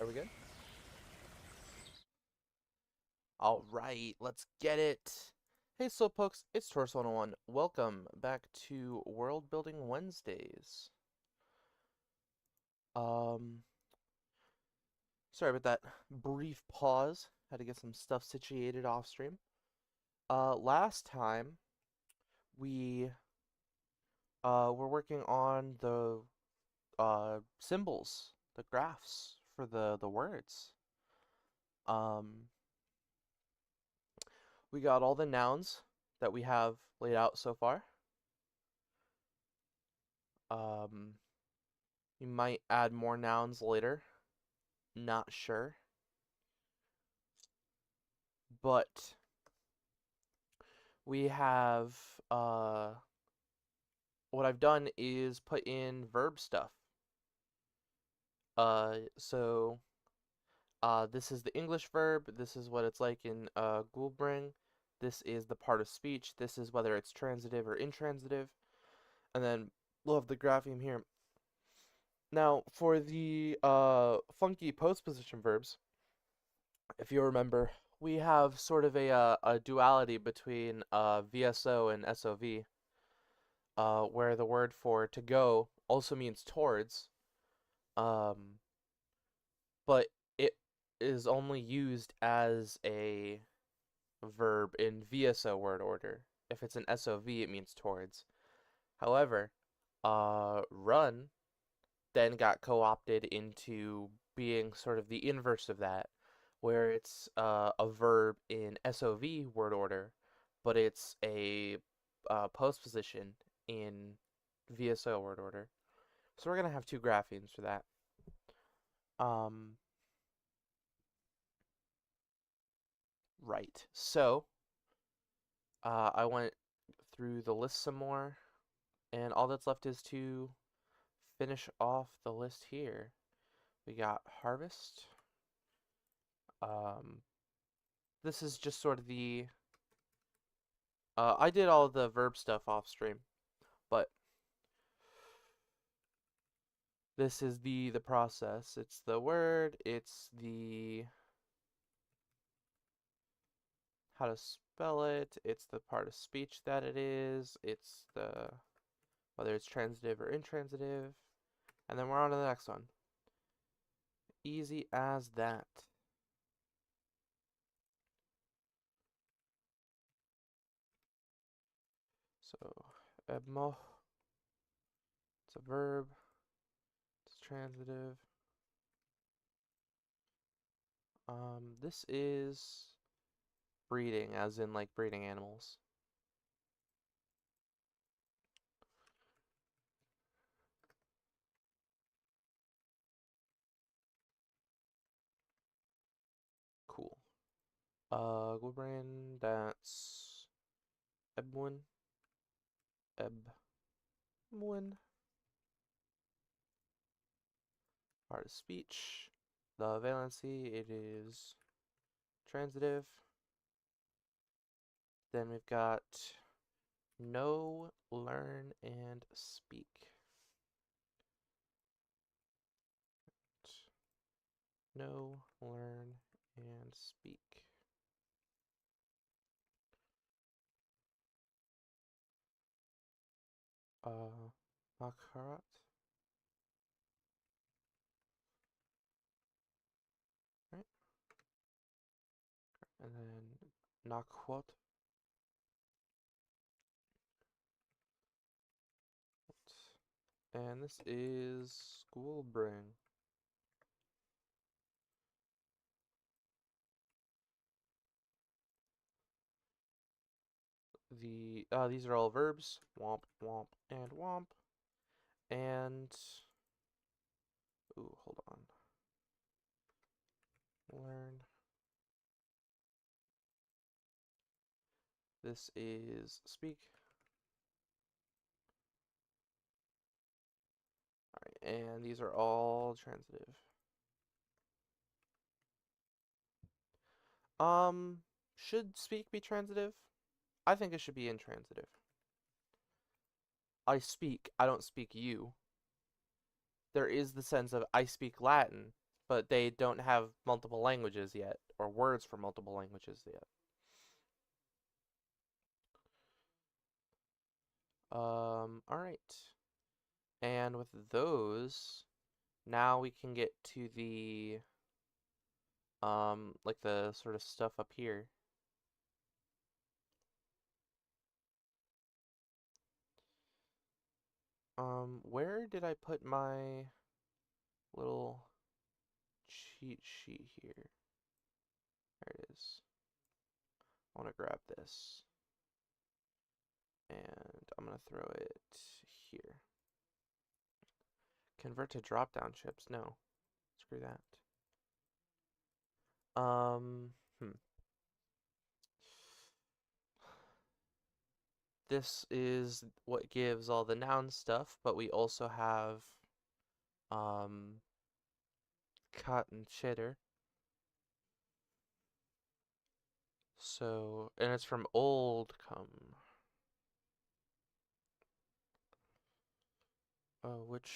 Are we good? Alright, let's get it. Hey Slowpokes, it's Torso 101. Welcome back to World Building Wednesdays. Um, Sorry about that brief pause. Had to get some stuff situated off stream. Last time we were working on the symbols, the graphs for the words. Um, we got all the nouns that we have laid out so far. Um, you might add more nouns later. Not sure. But we have what I've done is put in verb stuff. So this is the English verb. This is what it's like in Worldbuilding. This is the part of speech. This is whether it's transitive or intransitive. And then we'll have the grapheme here. Now, for the funky postposition verbs, if you remember, we have sort of a duality between VSO and SOV, where the word for to go also means towards, um, but it is only used as a verb in VSO word order. If it's an SOV, it means towards. However, run then got co-opted into being sort of the inverse of that, where it's a verb in SOV word order, but it's a postposition in VSO word order. So we're gonna have two graphemes for that. Um, right. So I went through the list some more, and all that's left is to finish off the list here. We got harvest. Um, this is just sort of the I did all the verb stuff off stream, but this is the process. It's the word, it's the how to spell it, it's the part of speech that it is, it's the whether it's transitive or intransitive, and then we're on to the next one. Easy as that. So, ebmo, it's a verb, it's transitive. This is breeding, as in like breeding animals. Cool. Goodbrain, that's Ebwin, Ebwin, part of speech. The valency, it is transitive. Then we've got know, learn, and speak. Know, learn, and speak. Makarat. Right? And then Nakwot. And this is school bring. These are all verbs. Womp, womp, and womp. And ooh, hold on. Learn. This is speak. Alright, and these are all transitive. Should speak be transitive? I think it should be intransitive. I speak, I don't speak you. There is the sense of I speak Latin, but they don't have multiple languages yet, or words for multiple languages yet. All right. And with those, now we can get to the like the sort of stuff up here. Where did I put my little cheat sheet here? There it is. I want to grab this. And I'm going to throw it here. Convert to drop-down chips. No. Screw that. Um, hmm. This is what gives all the noun stuff, but we also have cut and cheddar. So, and it's from old come. Which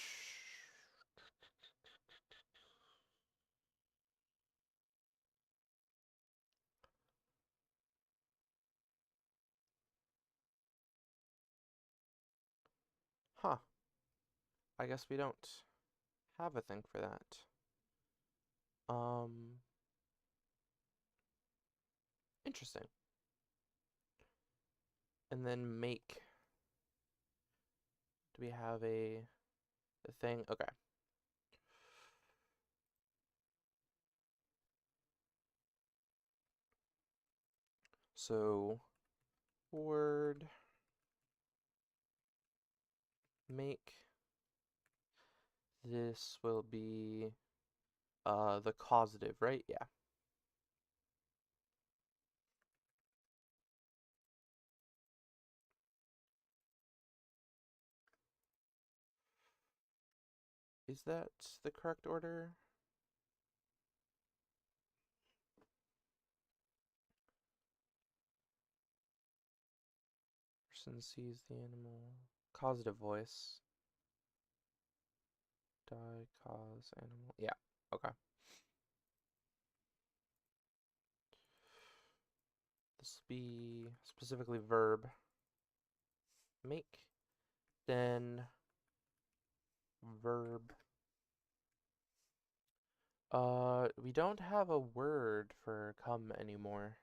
huh. I guess we don't have a thing for that. Interesting. And then make. Do we have a thing? Okay. So word make. This will be the causative, right? Yeah. Is that the correct order? Person sees the animal. Causative voice. Die, cause, animal. Yeah. Okay. This will be specifically verb. Make. Then verb. We don't have a word for come anymore.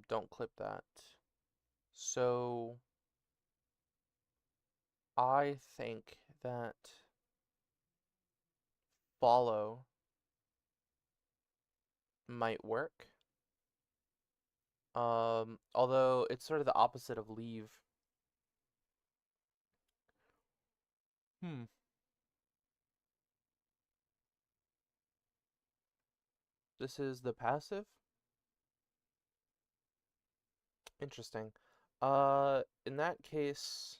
Don't clip that. So I think that follow might work. Although it's sort of the opposite of leave. Hmm. This is the passive? Interesting. In that case,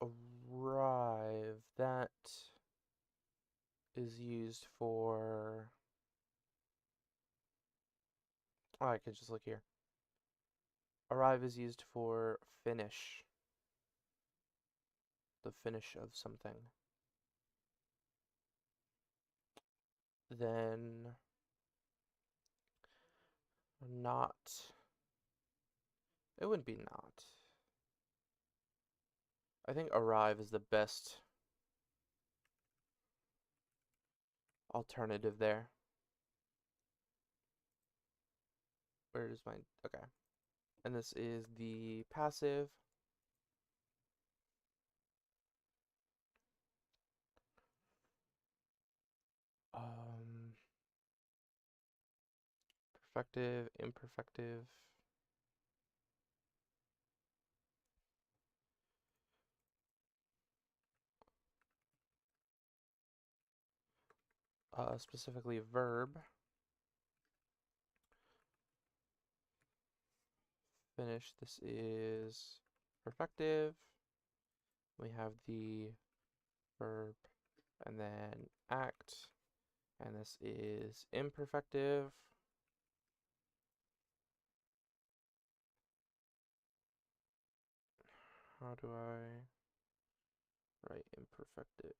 arrive, that is used for... Oh, I could just look here. Arrive is used for finish. The finish of something. Then not. It wouldn't be not. I think arrive is the best alternative there. Where is my... Okay. And this is the passive. Perfective, imperfective. Specifically verb. Finish. This is perfective. We have the verb and then act. And this is imperfective. How do I... Right, imperfective.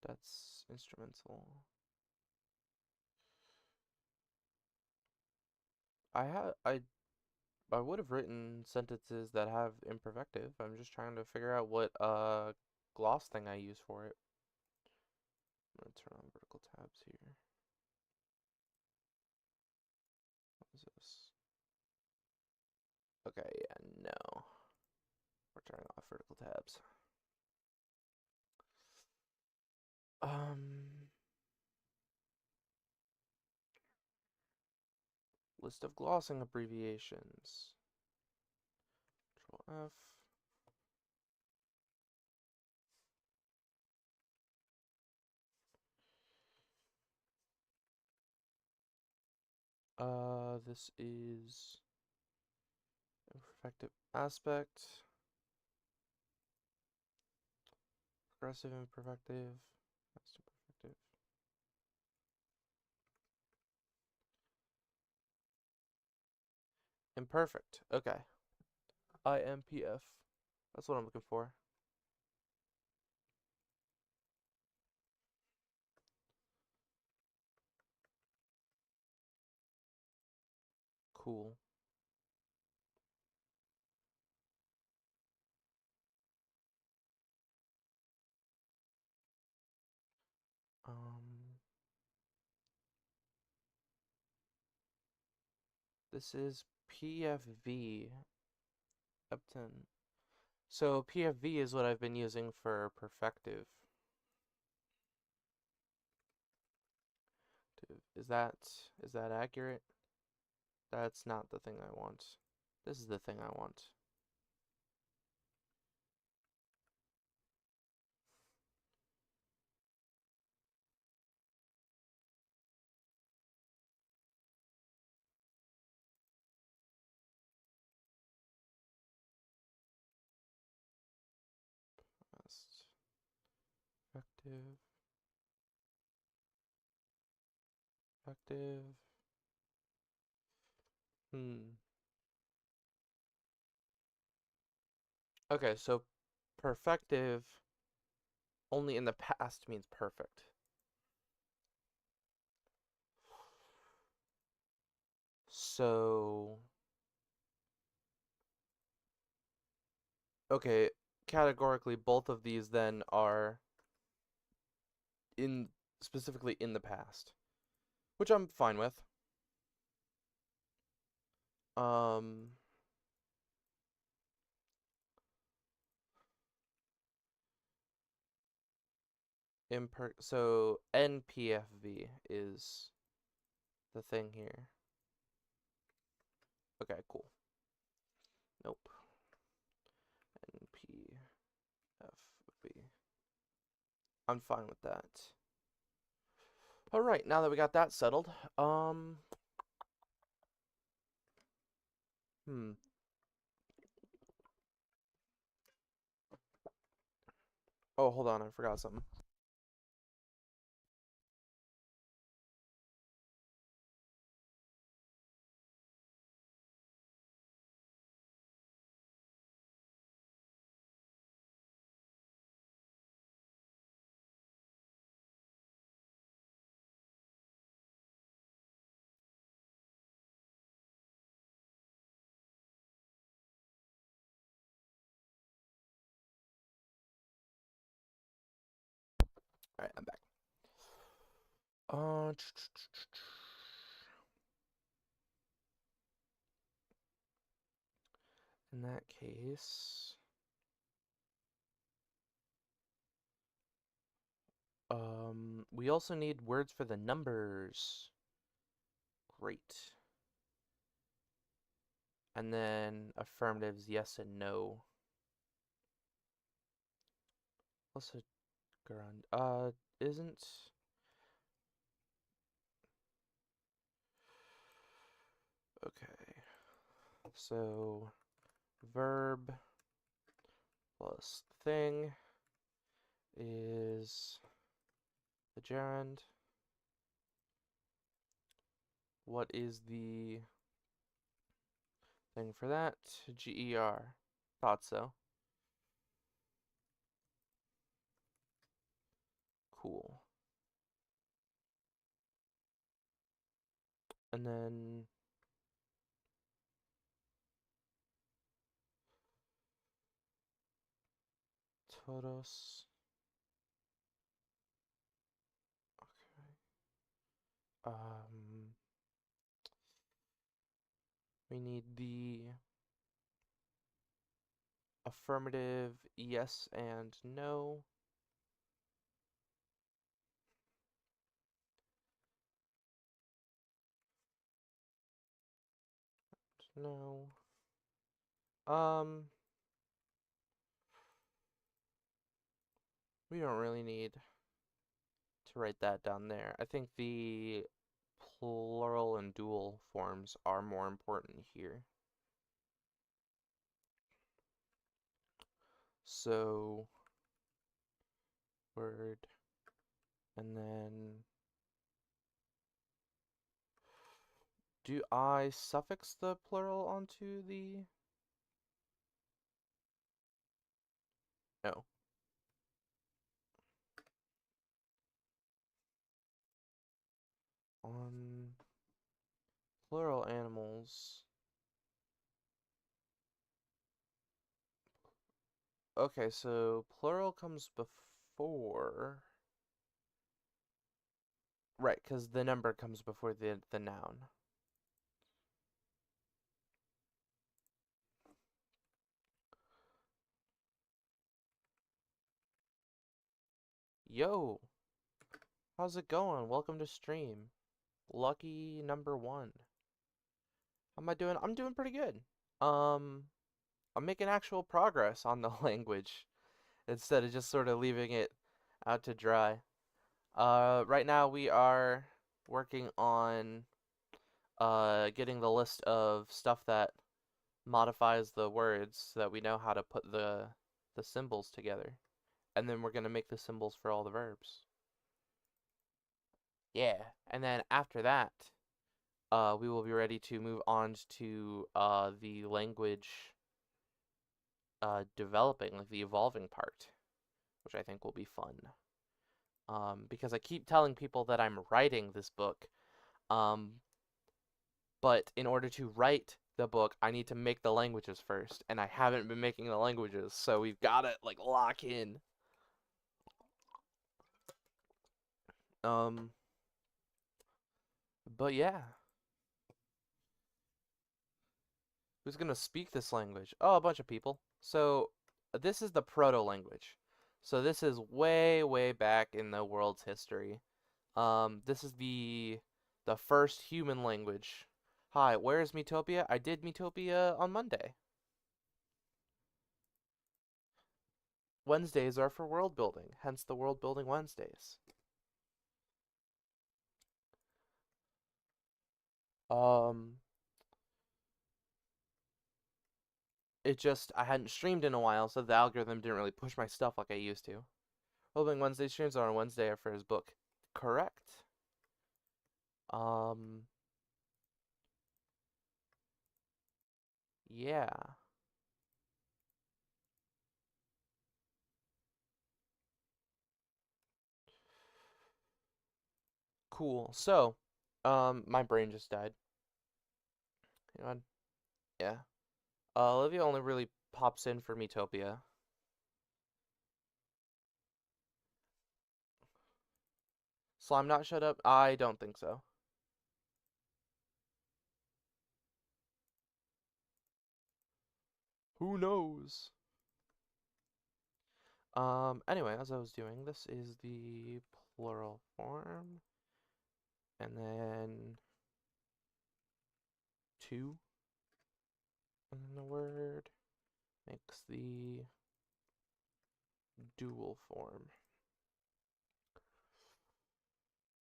That's instrumental. I would have written sentences that have imperfective. I'm just trying to figure out what gloss thing I use for it. I'm gonna turn on vertical tabs here. What is this? Okay, yeah, no. We're turning off vertical tabs. List of glossing abbreviations. Control F. This is imperfective aspect, progressive imperfective, fast imperfective. Imperfect. Okay. IMPF. That's what I'm looking for. Cool. This is PFV. Upton. So PFV is what I've been using for perfective. Is that accurate? That's not the thing I want. This is the thing I want. Past, effective, effective. Okay, so perfective only in the past means perfect. So, okay, categorically, both of these then are in specifically in the past, which I'm fine with. Um, so NPFV is the thing here. Okay, cool. Nope. NPFV. I'm fine with that. All right, now that we got that settled, hmm. Oh, hold on, I forgot something. All right, I'm back. Uh, in that case, we also need words for the numbers. Great. And then affirmatives, yes and no. Also, grand. Isn't. Okay. So, verb plus thing is the gerund. What is the thing for that? GER. Thought so. Cool. And then todos. Okay. We need the affirmative yes and no. No. We don't really need to write that down there. I think the plural and dual forms are more important here. So, word, and then do I suffix the plural onto the... No. On plural animals. Okay, so plural comes before... Right, because the number comes before the noun. Yo, how's it going? Welcome to stream. Lucky number 1. How am I doing? I'm doing pretty good. Um, I'm making actual progress on the language instead of just sort of leaving it out to dry. Right now we are working on getting the list of stuff that modifies the words so that we know how to put the symbols together. And then we're gonna make the symbols for all the verbs. Yeah, and then after that, we will be ready to move on to the language developing, like the evolving part, which I think will be fun. Because I keep telling people that I'm writing this book, but in order to write the book, I need to make the languages first, and I haven't been making the languages, so we've got to like lock in. Um, but yeah, who's gonna speak this language? Oh, a bunch of people. So this is the proto-language. So this is way, way back in the world's history. This is the first human language. Hi, where is Metopia? I did Metopia on Monday. Wednesdays are for world building, hence the World Building Wednesdays. Um, I hadn't streamed in a while, so the algorithm didn't really push my stuff like I used to. World Building Wednesday streams are on Wednesday for his book. Correct. Um, yeah. Cool. So, my brain just died. Hang on. Yeah. Olivia only really pops in for Metopia. Slime not shut up? I don't think so. Who knows? Anyway, as I was doing, this is the plural form. And then 2. And then the word makes the dual form.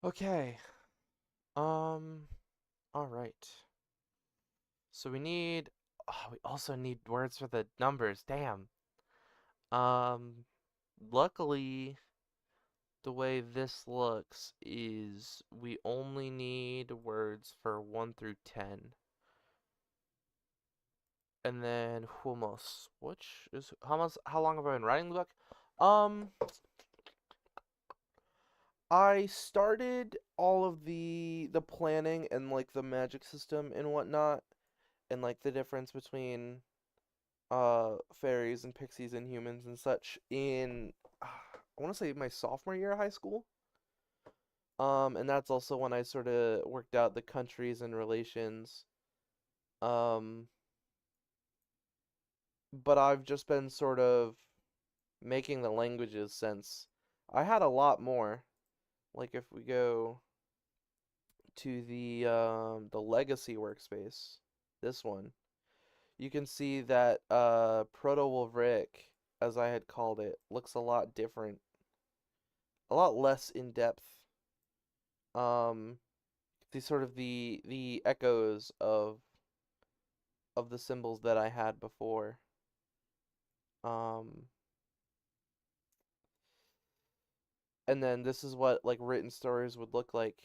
Okay. Alright. So we also need words for the numbers. Damn. Luckily, the way this looks is we only need words for 1 through 10. And then hummus, which is how long have I been writing the book? Um, I started all of the planning and like the magic system and whatnot, and like the difference between fairies and pixies and humans and such in I want to say my sophomore year of high school. And that's also when I sort of worked out the countries and relations. Um, but I've just been sort of making the languages since. I had a lot more. Like if we go to the legacy workspace, this one, you can see that Proto-Wolveric, as I had called it, looks a lot different, a lot less in depth. Um, the sort of the echoes of the symbols that I had before. Um, and then this is what like written stories would look like.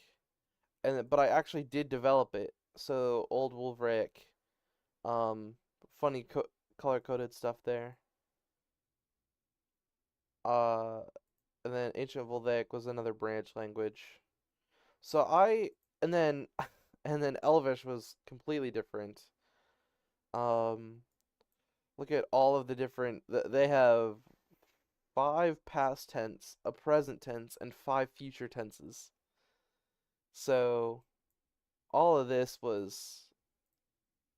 But I actually did develop it. So old Wolveric, um, funny color coded stuff there. Uh, and then ancient Volvic was another branch language. So and then and then Elvish was completely different. Um, look at all of the different. They have 5 past tense, a present tense, and 5 future tenses. So all of this was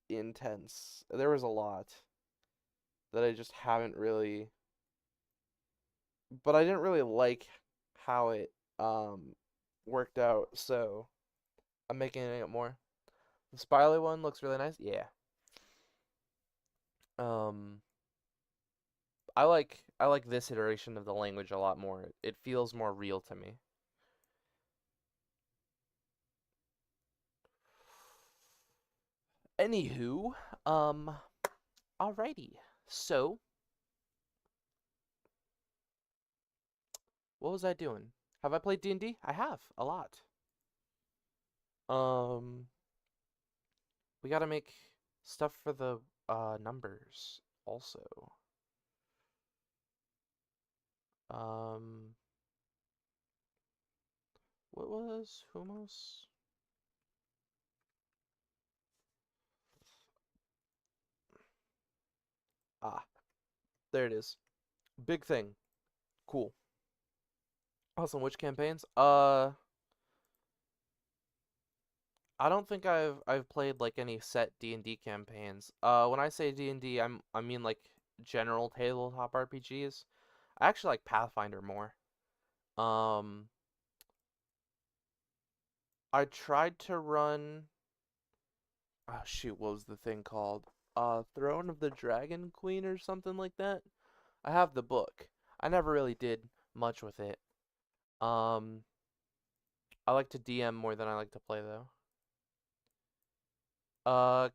intense. There was a lot that I just haven't really, but I didn't really like how it worked out. So I'm making it more. The Spirally one looks really nice. Yeah. Um, I like this iteration of the language a lot more. It feels more real to me. Anywho, alrighty. So, what was I doing? Have I played D&D? I have a lot. Um, we gotta make stuff for the numbers also. Um, what was Humos? Ah, there it is. Big thing. Cool. Awesome. Which campaigns? I don't think I've played like any set D&D campaigns. When I say D&D, I mean like general tabletop RPGs. I actually like Pathfinder more. Um, I tried to run. Oh shoot, what was the thing called? Throne of the Dragon Queen or something like that. I have the book. I never really did much with it. Um, I like to DM more than I like to play though.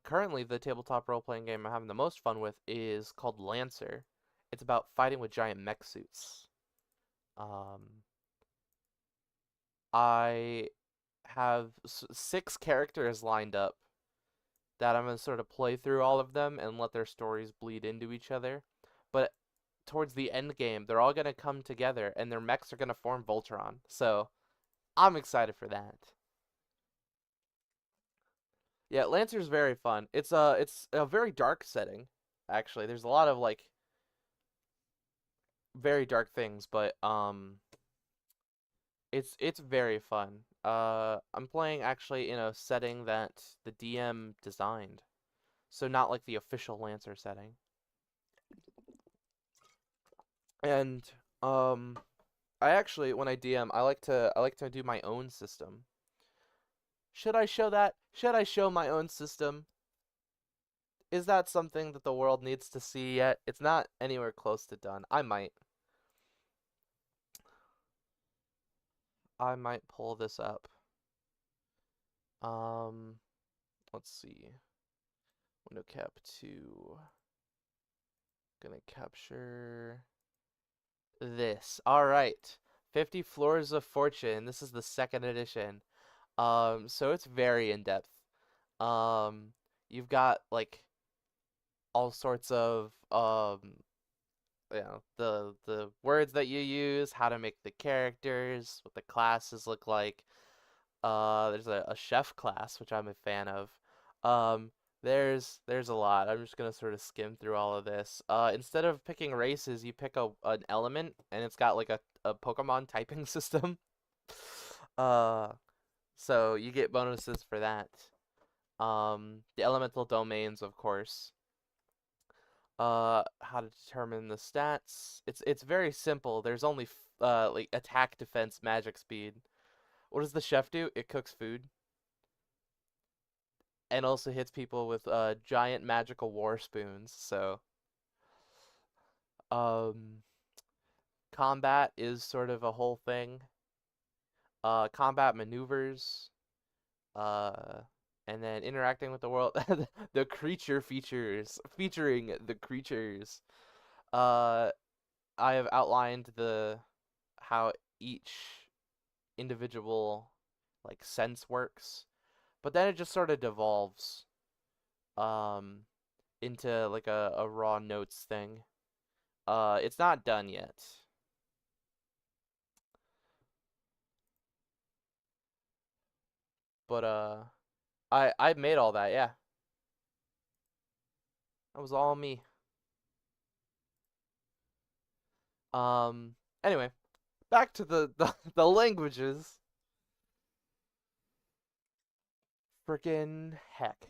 Currently the tabletop role-playing game I'm having the most fun with is called Lancer. It's about fighting with giant mech suits. Um, I have 6 characters lined up that I'm gonna sort of play through all of them and let their stories bleed into each other. But towards the end game, they're all gonna come together and their mechs are gonna form Voltron. So I'm excited for that. Yeah, Lancer's very fun. It's a very dark setting, actually. There's a lot of like very dark things, but it's very fun. I'm playing actually in a setting that the DM designed. So not like the official Lancer setting. And um I actually when I DM, I like to do my own system. Should I show that? Should I show my own system? Is that something that the world needs to see yet? It's not anywhere close to done. I might pull this up. Um, let's see. Window cap 2. Gonna capture this. All right. 50 Floors of Fortune. This is the second edition. So it's very in depth. Um, you've got like all sorts of the words that you use, how to make the characters, what the classes look like. There's a chef class, which I'm a fan of. Um, there's a lot. I'm just gonna sort of skim through all of this. Instead of picking races, you pick an element, and it's got like a Pokemon typing system. Uh, so you get bonuses for that. The elemental domains, of course. How to determine the stats. It's very simple. There's only like attack, defense, magic, speed. What does the chef do? It cooks food and also hits people with giant magical war spoons. So, um, combat is sort of a whole thing. Combat maneuvers. Uh, and then interacting with the world. The creature features, featuring the creatures. Uh, I have outlined the how each individual like sense works, but then it just sort of devolves um into like a raw notes thing. It's not done yet, but I made all that. Yeah, that was all me. Um, anyway, back to the languages. Freaking heck.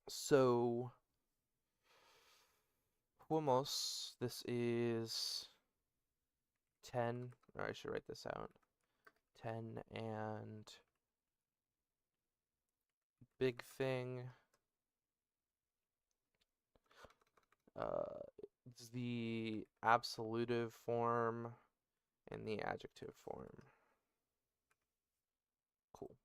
So Humus, this is 10, or I should write this out. 10 and big thing. It's the absolutive form and the adjective form. Cool.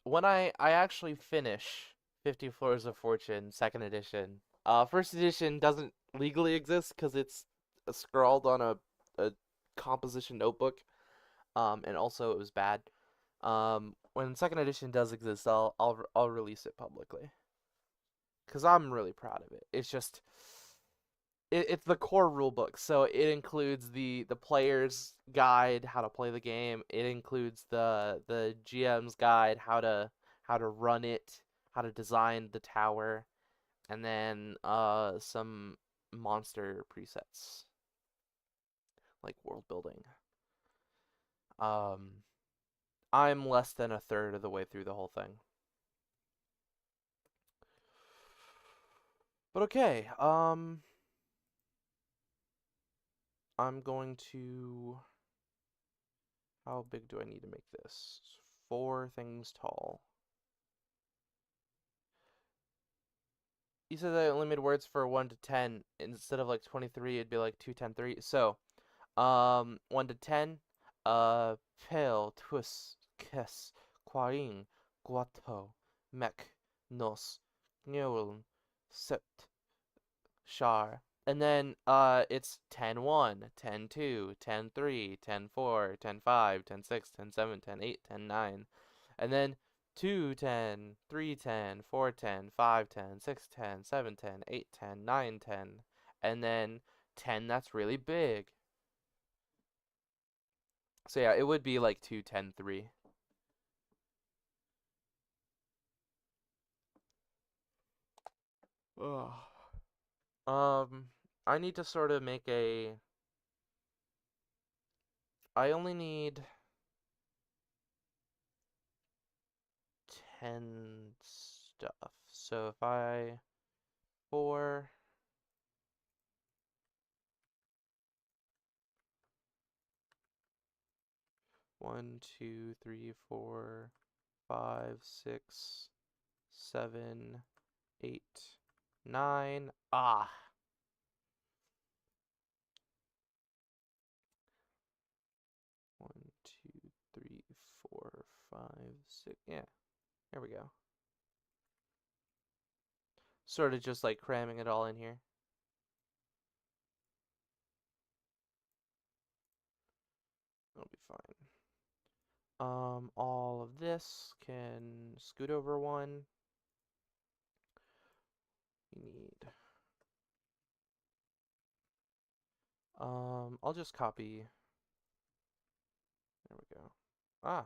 When I actually finish 50 Floors of Fortune, second edition. First edition doesn't legally exist because it's scrawled on a composition notebook. And also it was bad. When second edition does exist, I'll release it publicly because I'm really proud of it. It's just it's the core rule book, so it includes the player's guide how to play the game. It includes the GM's guide how to run it, how to design the tower, and then some monster presets like world building. Um, I'm less than a third of the way through the whole thing. But okay, I'm going to. How big do I need to make this? 4 things tall. You said that limited words for 1 to 10 instead of like 23, it'd be like 2, 10, 3. So, 1 to 10, pel, twis, kes, quaing, guato, mech, nos, gnoln, sept, char. And then it's 10 1, 10 2, 10 3, 10 4, 10 5, 10 6, 10 7, 10 8, 10 9. And then 2 10, 3 10, 4 10, 5 10, 6 10, 7 10, 8 10, 9 10. And then 10 that's really big. So yeah, it would be like 2 10 3. Ugh. I need to sort of make a I only need 10 stuff. So if I 4 1 2 3 4 5 6 7 8 9 ah 1 2 3 4 5 6 yeah there we go Sort of just like cramming it all in here. It'll be fine. All of this can scoot over one. You need. I'll just copy. There we go. Ah,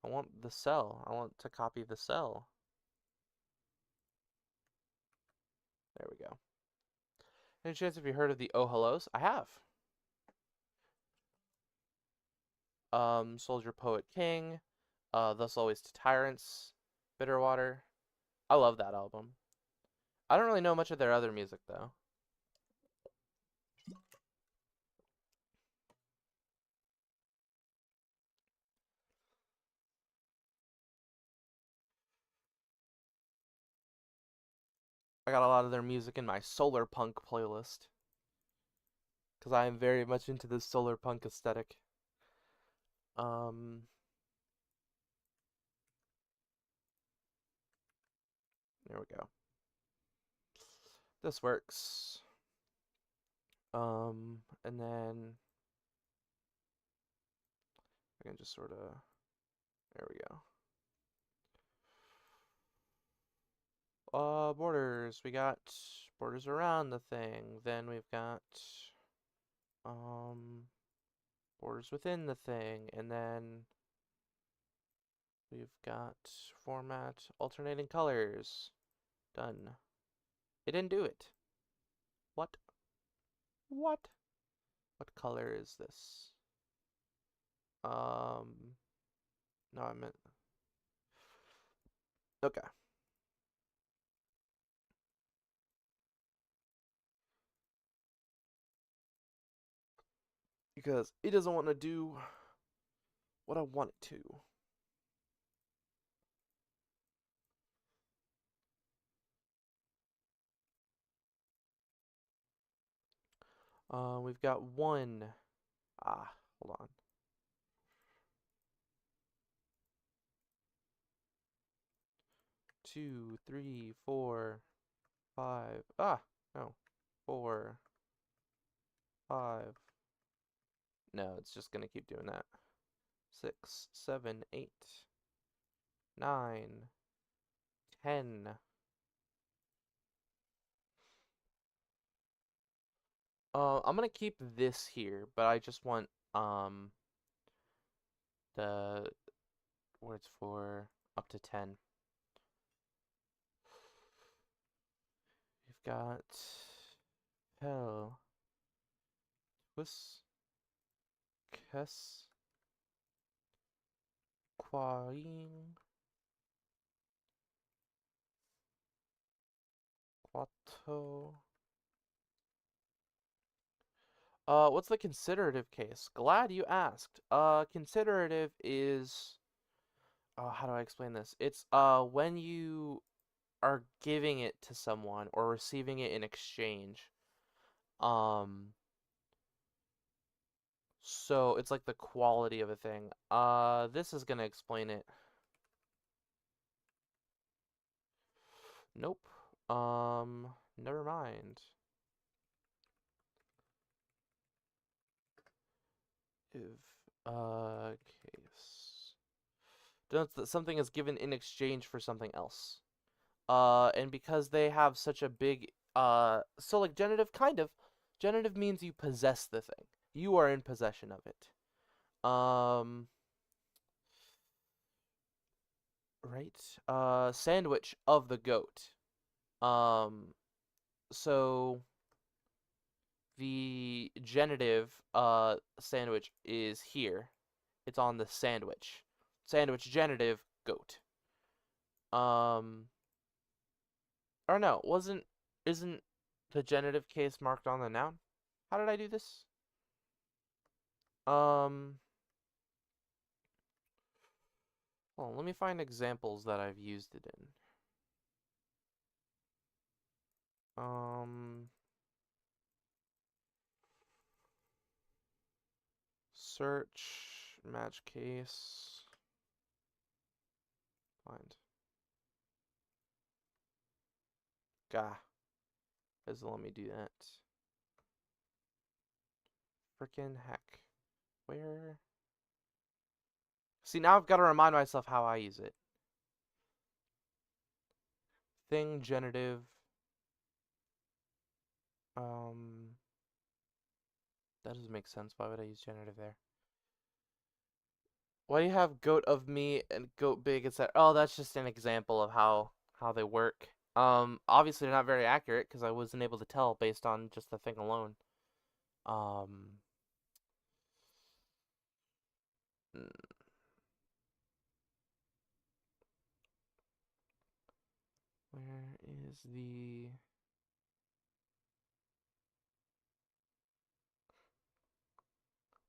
I want the cell. I want to copy the cell. There we go. Any chance have you heard of the Oh Hellos? I have. Soldier Poet King, Thus Always to Tyrants, Bitterwater. I love that album. I don't really know much of their other music though. I got a lot of their music in my solar punk playlist because I am very much into the solar punk aesthetic. Um, there we go. This works. And then I can just sort of, there we go. Borders. We got borders around the thing. Then we've got, borders within the thing. And then we've got format, alternating colors. Done. It didn't do it. What? What? What color is this? No, I meant. Okay. Because it doesn't want to do what I want it to. We've got one. Hold on. Two, three, four, five. No. 4, 5. No, it's just gonna keep doing that. 6, 7, 8, 9, 10. I'm gonna keep this here, but I just want the words for up to 10. We've got Pel, Twis, Kes, Quaing, Quato. What's the considerative case? Glad you asked. Considerative is, how do I explain this? It's, when you are giving it to someone or receiving it in exchange. So it's like the quality of a thing. This is gonna explain it. Nope. Never mind. If, case. Denotes that something is given in exchange for something else. And because they have such a big, so like genitive, kind of. Genitive means you possess the thing. You are in possession of it. Right? Sandwich of the goat. So the genitive, sandwich is here. It's on the sandwich. Sandwich genitive, goat. Or no, isn't the genitive case marked on the noun? How did I do this? Hold on, let me find examples that I've used it in. Search, match case, find. Gah. Doesn't let me do that. Frickin' heck. Where? See, now I've got to remind myself how I use it. Thing, genitive. That doesn't make sense. Why would I use genitive there? Why do you have goat of me and goat big, etc.? Oh, that's just an example of how they work. Obviously they're not very accurate because I wasn't able to tell based on just the thing alone. Um, where is the...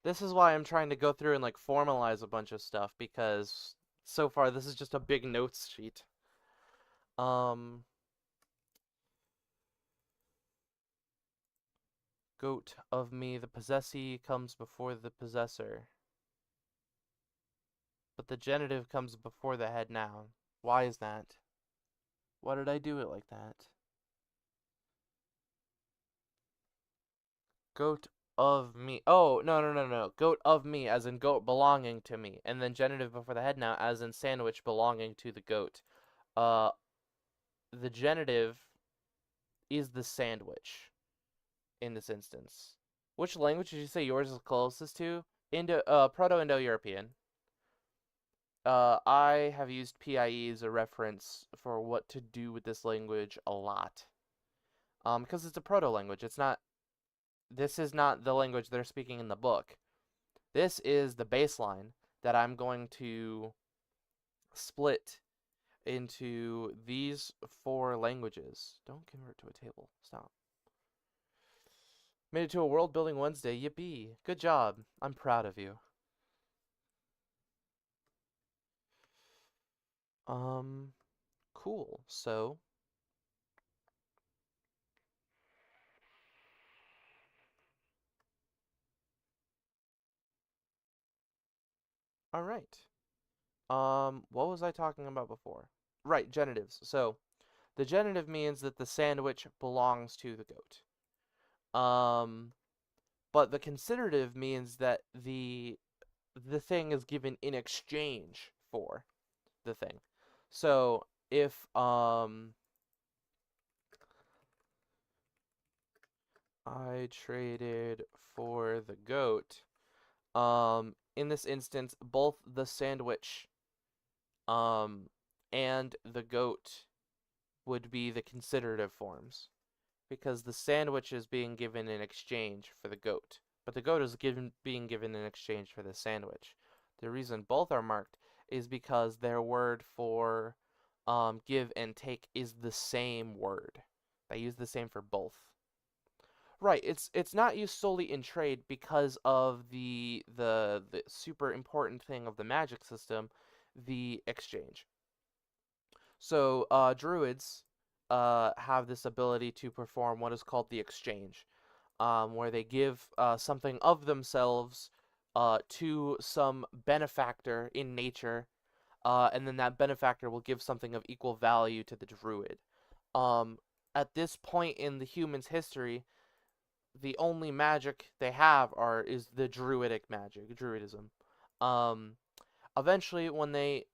This is why I'm trying to go through and like formalize a bunch of stuff because so far this is just a big notes sheet. Goat of me, the possessee comes before the possessor. But the genitive comes before the head noun. Why is that? Why did I do it like that? Goat of me. Oh, no. Goat of me, as in goat belonging to me. And then genitive before the head noun, as in sandwich belonging to the goat. Uh, the genitive is the sandwich in this instance. Which language did you say yours is closest to? Proto-Indo-European. I have used PIE as a reference for what to do with this language a lot. Because it's a proto-language. This is not the language they're speaking in the book. This is the baseline that I'm going to split into these 4 languages. Don't convert to a table. Stop. Made it to a World Building Wednesday. Yippee. Good job. I'm proud of you. Cool. So, all right. What was I talking about before? Right, genitives. So, the genitive means that the sandwich belongs to the goat. But the considerative means that the thing is given in exchange for the thing. So, if I traded for the goat, in this instance, both the sandwich and the goat would be the considerative forms because the sandwich is being given in exchange for the goat, but the goat is being given in exchange for the sandwich. The reason both are marked is because their word for give and take is the same word. They use the same for both. Right, it's not used solely in trade because of the super important thing of the magic system, the exchange. So druids have this ability to perform what is called the exchange, where they give something of themselves to some benefactor in nature, and then that benefactor will give something of equal value to the druid. Um, at this point in the humans' history, the only magic they have is the druidic magic, druidism. Um, Eventually, when they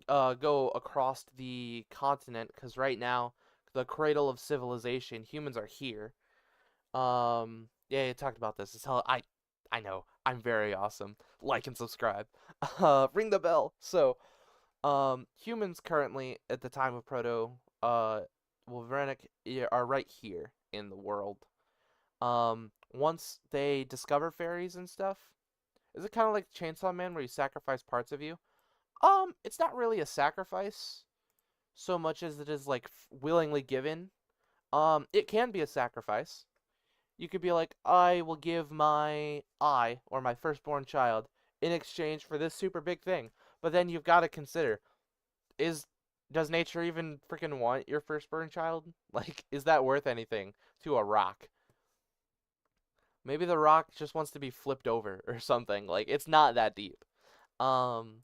go across the continent, because right now, the cradle of civilization, humans are here. Yeah, you talked about this. It's hell. I know. I'm very awesome. Like and subscribe. Ring the bell. So, humans currently at the time of Proto, Wolverinic are right here in the world. Once they discover fairies and stuff, is it kind of like Chainsaw Man where you sacrifice parts of you? It's not really a sacrifice so much as it is like willingly given. It can be a sacrifice. You could be like, I will give my eye or my firstborn child in exchange for this super big thing. But then you've got to consider, is does nature even freaking want your firstborn child? Like, is that worth anything to a rock? Maybe the rock just wants to be flipped over or something. Like, it's not that deep. Um,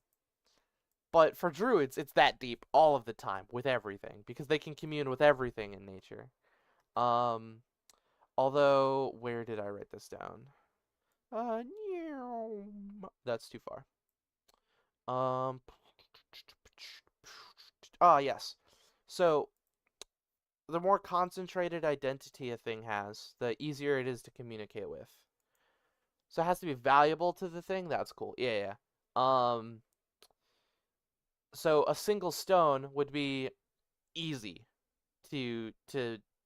But for druids, it's that deep all of the time with everything because they can commune with everything in nature. Um, Although, where did I write this down? Uh, that's too far. Um, yes. So the more concentrated identity a thing has, the easier it is to communicate with. So it has to be valuable to the thing. That's cool. Yeah, yeah. So a single stone would be easy to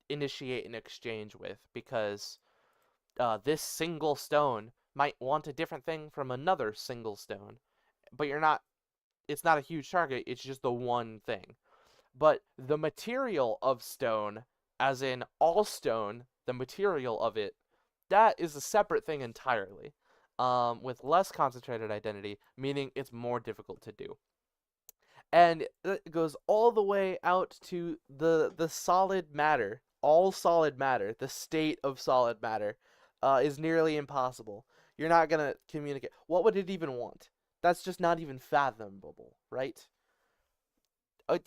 initiate an exchange with because this single stone might want a different thing from another single stone, but you're not. It's not a huge target. It's just the one thing. But the material of stone, as in all stone, the material of it, that is a separate thing entirely. With less concentrated identity, meaning it's more difficult to do. And it goes all the way out to the solid matter. All solid matter, the state of solid matter, is nearly impossible. You're not gonna communicate. What would it even want? That's just not even fathomable, right?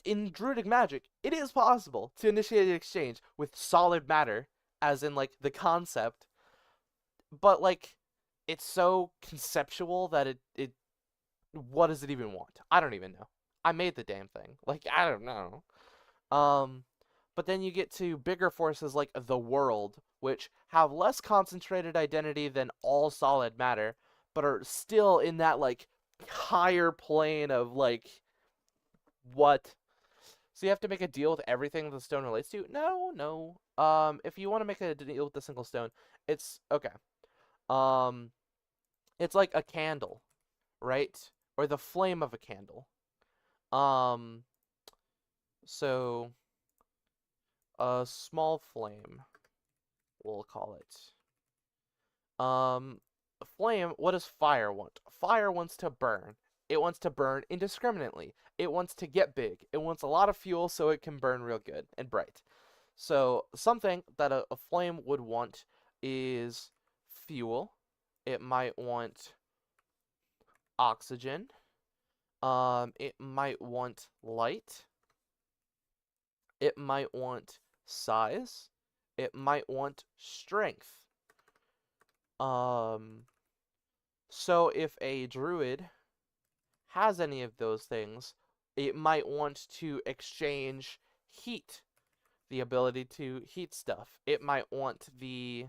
In druidic magic, it is possible to initiate an exchange with solid matter, as in like the concept, but like it's so conceptual that it what does it even want? I don't even know. I made the damn thing. Like I don't know. Um, but then you get to bigger forces like the world, which have less concentrated identity than all solid matter, but are still in that like higher plane of like what. So you have to make a deal with everything the stone relates to? No, no. If you want to make a deal with a single stone, it's okay. Um, it's like a candle, right? Or the flame of a candle. Um, so a small flame, we'll call it. Flame, what does fire want? Fire wants to burn. It wants to burn indiscriminately. It wants to get big. It wants a lot of fuel so it can burn real good and bright. So something that a flame would want is fuel. It might want oxygen. It might want light. It might want size. It might want strength. Um, so if a druid has any of those things, it might want to exchange heat, the ability to heat stuff. It might want the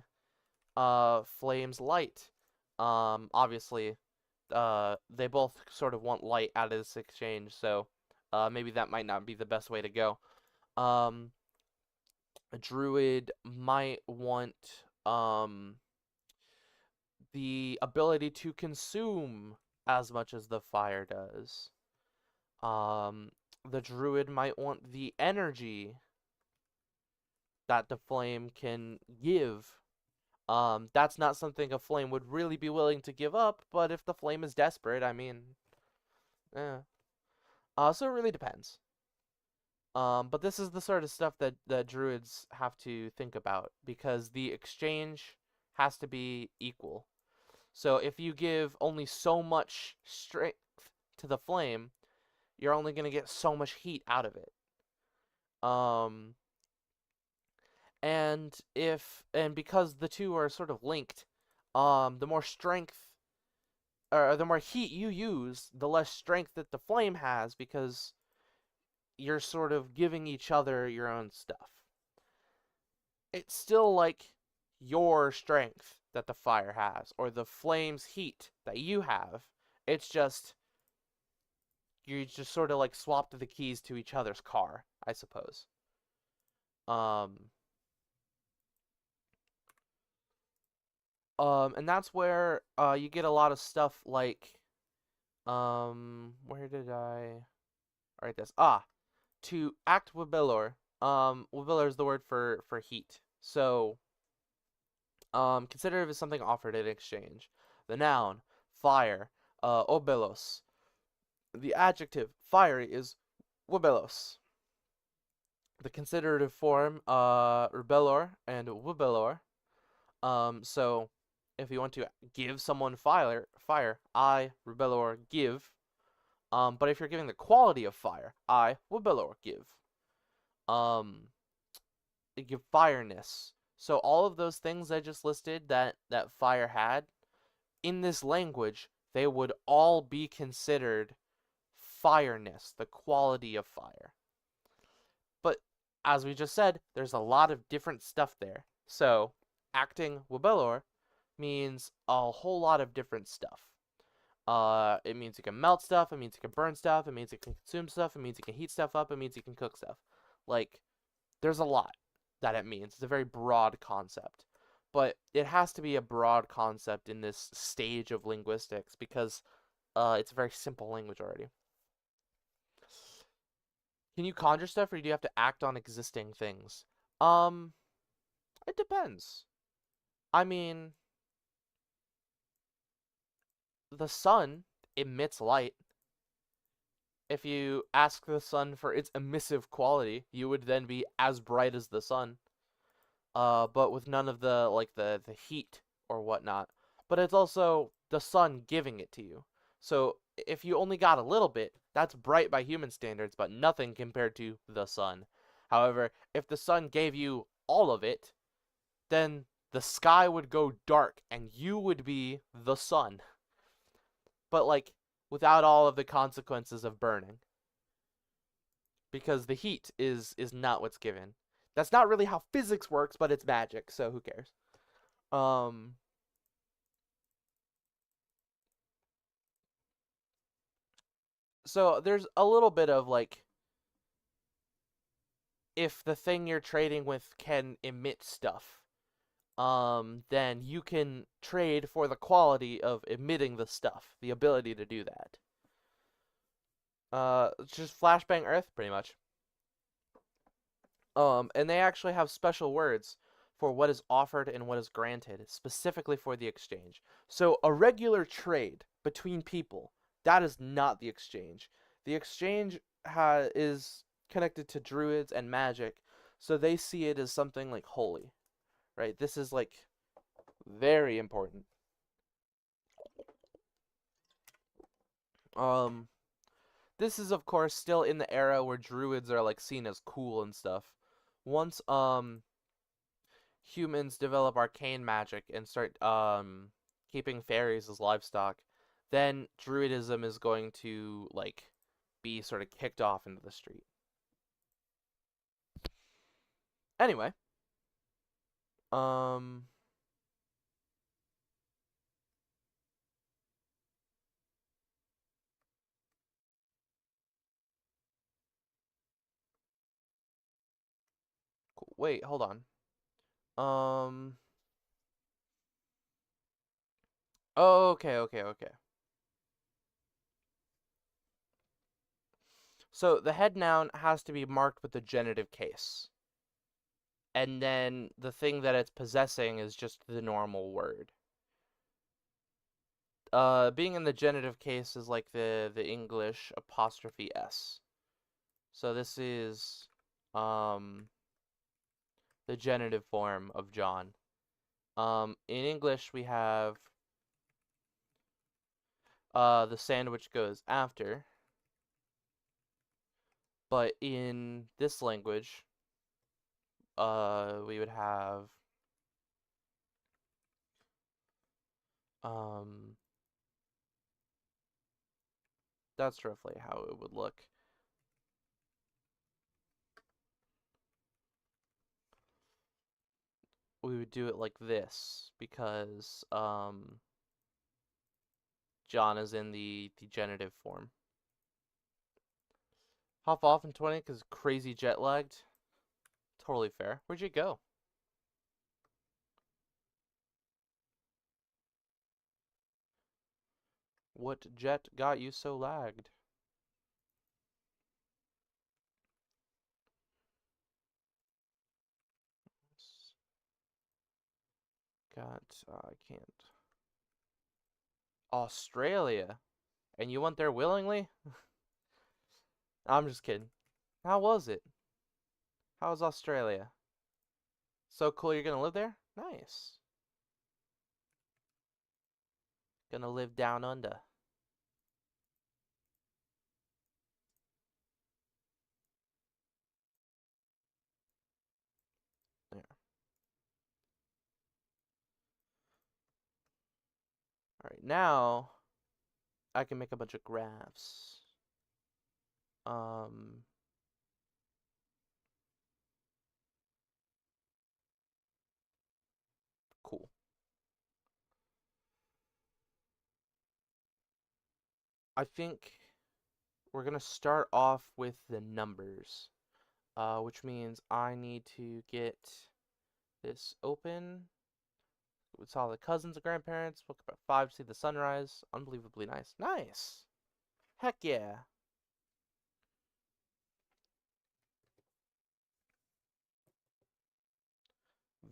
flames light. Obviously, they both sort of want light out of this exchange, so maybe that might not be the best way to go. Um, a druid might want the ability to consume as much as the fire does. Um, the druid might want the energy that the flame can give. That's not something a flame would really be willing to give up, but if the flame is desperate, I mean, eh. So it really depends. But this is the sort of stuff that druids have to think about because the exchange has to be equal. So if you give only so much strength to the flame, you're only going to get so much heat out of it. Um, and because the two are sort of linked, the more strength or the more heat you use, the less strength that the flame has because you're sort of giving each other your own stuff. It's still like your strength that the fire has or the flame's heat that you have. It's just you just sort of like swapped the keys to each other's car, I suppose. Um, and that's where you get a lot of stuff like where did I write this? To act Wibelor. Wibelor is the word for heat. So consider it as something offered in exchange. The noun fire, obelos. The adjective fiery is Wibelos. The considerative form rebellor and Wibelor. So if you want to give someone fire, I, rebellor, give. But if you're giving the quality of fire, I will bellow give. They give fireness. So all of those things I just listed that fire had, in this language, they would all be considered fireness, the quality of fire. But as we just said, there's a lot of different stuff there. So acting Wabelor means a whole lot of different stuff. It means you can melt stuff, it means you can burn stuff, it means you can consume stuff, it means you can heat stuff up, it means you can cook stuff. Like, there's a lot that it means. It's a very broad concept. But it has to be a broad concept in this stage of linguistics because it's a very simple language already. Can you conjure stuff or do you have to act on existing things? Um, it depends. I mean, the sun emits light. If you ask the sun for its emissive quality, you would then be as bright as the sun. But with none of the like the heat or whatnot. But it's also the sun giving it to you. So if you only got a little bit, that's bright by human standards, but nothing compared to the sun. However, if the sun gave you all of it, then the sky would go dark and you would be the sun. But like without all of the consequences of burning. Because the heat is not what's given. That's not really how physics works, but it's magic, so who cares? So there's a little bit of like, if the thing you're trading with can emit stuff, then you can trade for the quality of emitting the stuff, the ability to do that. It's just flashbang Earth, pretty much. And they actually have special words for what is offered and what is granted, specifically for the exchange. So a regular trade between people, that is not the exchange. The exchange is connected to druids and magic, so they see it as something like holy, right? This is like very important. Um, this is of course still in the era where druids are like seen as cool and stuff. Once humans develop arcane magic and start keeping fairies as livestock, then druidism is going to like be sort of kicked off into the street. Anyway, um wait, hold on. Um oh, okay. So the head noun has to be marked with the genitive case. And then the thing that it's possessing is just the normal word. Being in the genitive case is like the English apostrophe S. So this is the genitive form of John. In English we have the sandwich goes after, but in this language we would have that's roughly how it would look. We would do it like this because John is in the genitive form. Hop off in 20 because crazy jet lagged. Totally fair. Where'd you go? What jet got you so lagged? I can't. Australia? And you went there willingly? I'm just kidding. How was it? How was Australia? So cool you're gonna live there? Nice. Gonna live down under. now I can make a bunch of graphs. Cool. I think we're gonna start off with the numbers, which means I need to get this open. We saw the cousins and grandparents. Woke up at 5 to see the sunrise. Unbelievably nice. Nice. Heck yeah.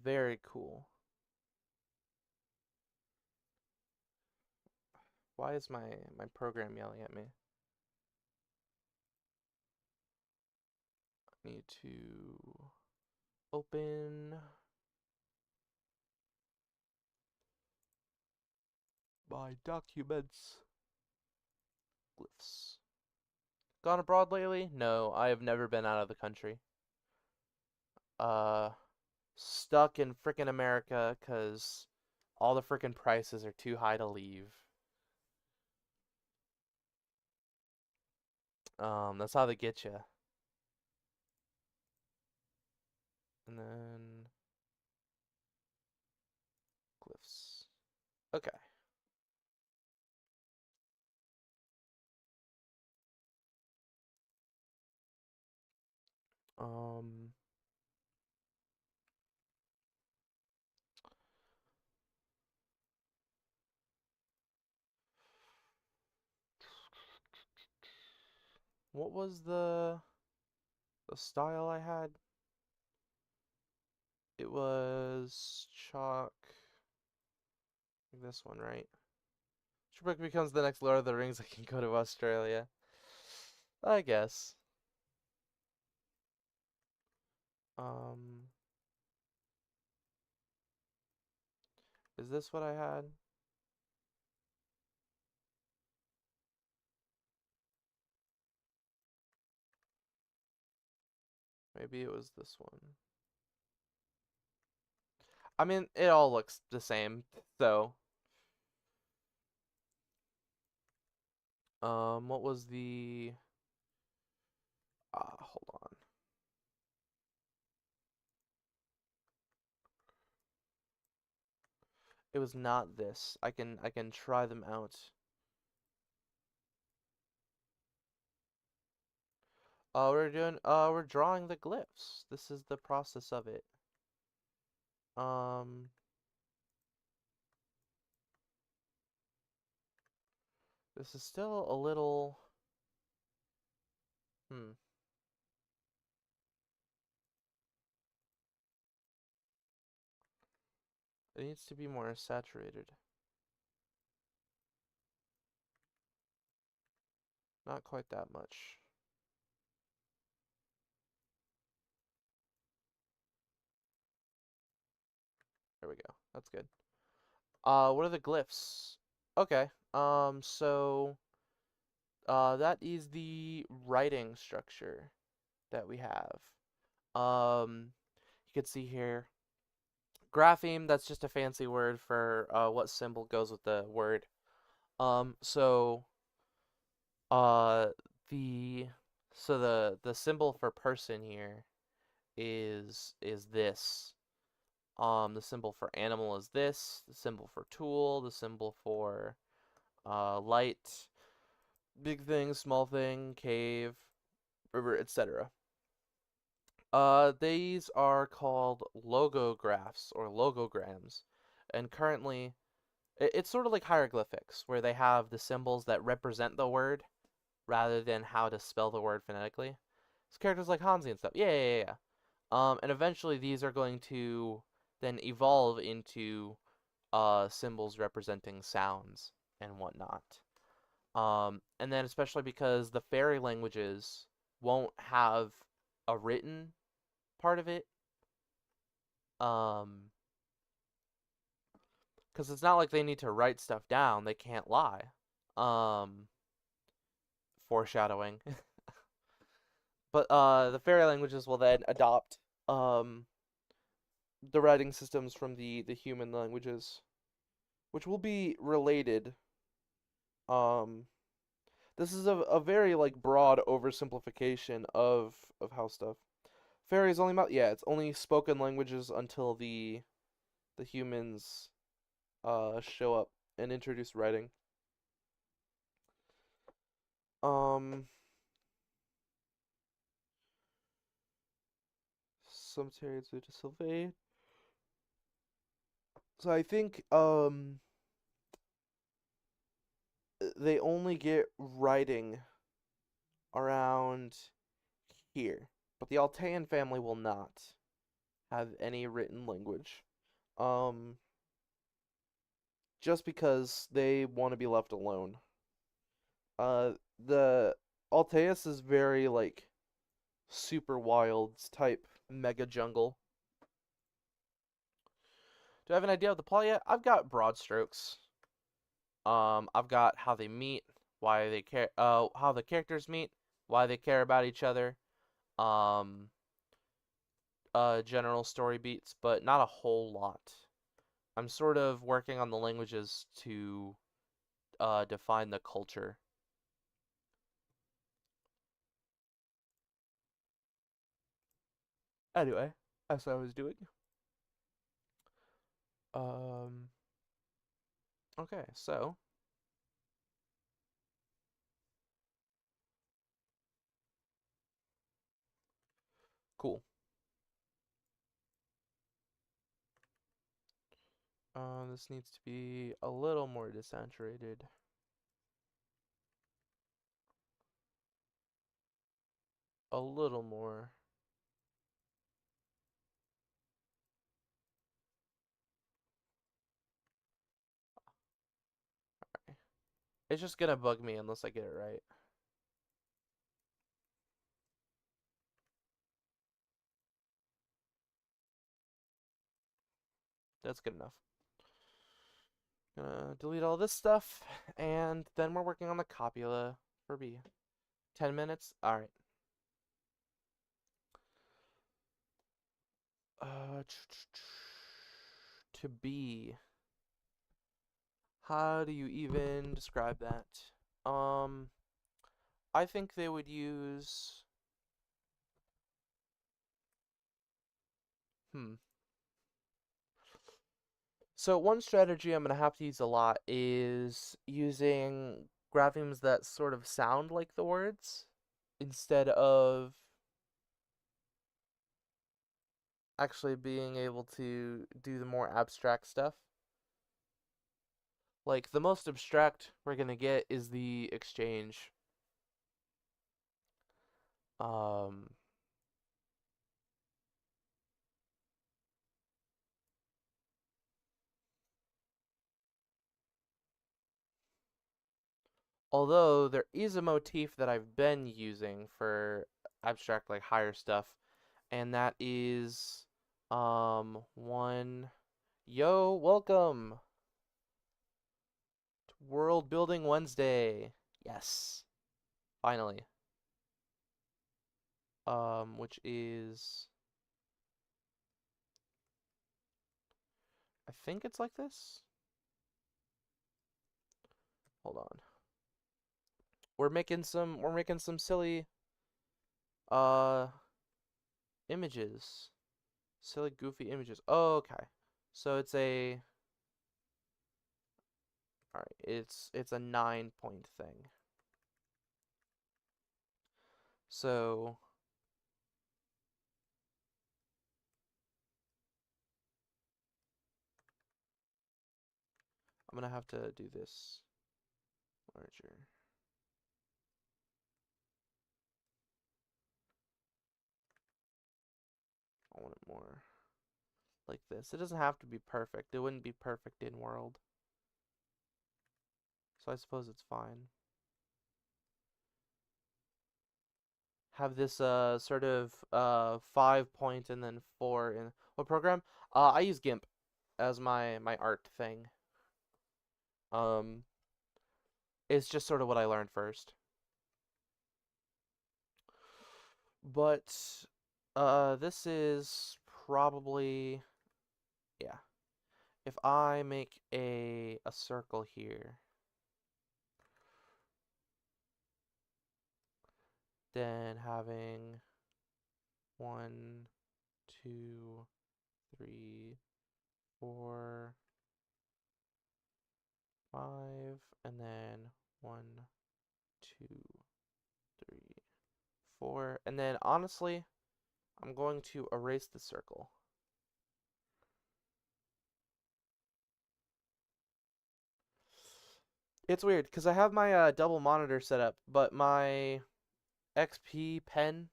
Very cool. Why is my program yelling at me? I need to open my documents. Glyphs. Gone abroad lately? No, I have never been out of the country. Uh, Stuck in frickin' America because all the frickin' prices are too high to leave. That's how they get you. And then glyphs. Okay. Um, what was the style I had? It was chalk. This one, right? Which book becomes the next Lord of the Rings? I can go to Australia. I guess. Um, is this what I had? Maybe it was this one. I mean, it all looks the same, so. What was the... hold on. It was not this. I can try them out. We're drawing the glyphs. This is the process of it. Um, this is still a little, hmm. It needs to be more saturated. Not quite that much. There we go. That's good. What are the glyphs? Okay. That is the writing structure that we have. You can see here, grapheme, that's just a fancy word for what symbol goes with the word. Um, so uh the the symbol for person here is this. The symbol for animal is this, the symbol for tool, the symbol for light, big thing, small thing, cave, river, etc. These are called logographs or logograms, and currently it's sort of like hieroglyphics, where they have the symbols that represent the word rather than how to spell the word phonetically. It's characters like Hanzi and stuff. Yeah. And eventually these are going to then evolve into symbols representing sounds and whatnot. And then especially because the fairy languages won't have a written part of it. Because it's not like they need to write stuff down. They can't lie. Um, Foreshadowing. But the fairy languages will then adopt the writing systems from the human languages. which will be related. Um, this is a very like broad oversimplification of how stuff. Fairies only yeah, it's only spoken languages until the humans show up and introduce writing. Um, some periods to Sylvain. So I think they only get writing around here, but the Altean family will not have any written language. Um, just because they want to be left alone. The Alteus is very like super wilds type mega jungle. Do I have an idea of the plot yet? I've got broad strokes. I've got how they meet, why they care, how the characters meet, why they care about each other, um, general story beats, but not a whole lot. I'm sort of working on the languages to define the culture. Anyway, that's what I was doing. Um, okay, so cool. This needs to be a little more desaturated. A little more. It's just gonna bug me unless I get it right. That's good enough. Gonna delete all this stuff, and then we're working on the copula for B. 10 minutes? Alright. Uh, to B. How do you even describe that? I think they would use... Hmm. So one strategy I'm going to have to use a lot is using graphemes that sort of sound like the words instead of actually being able to do the more abstract stuff. Like the most abstract we're going to get is the exchange. Um, Although there is a motif that I've been using for abstract like higher stuff, and that is one yo, welcome to World Building Wednesday. Yes, finally. Which is I think it's like this. Hold on. We're making some silly uh images. Silly goofy images. Oh, okay. So it's a all right, it's a 9-point thing. So I'm gonna have to do this larger. I want it more like this. It doesn't have to be perfect. It wouldn't be perfect in world. So I suppose it's fine. Have this sort of 5-point and then 4 in what program? I use GIMP as my art thing. Um it's just sort of what I learned first. But this is probably yeah. if I make a circle here, then having 1, 2, 3, 4, 5, and then 1, 2, 3, 4, and then honestly, I'm going to erase the circle. It's weird because I have my double monitor set up, but my XP pen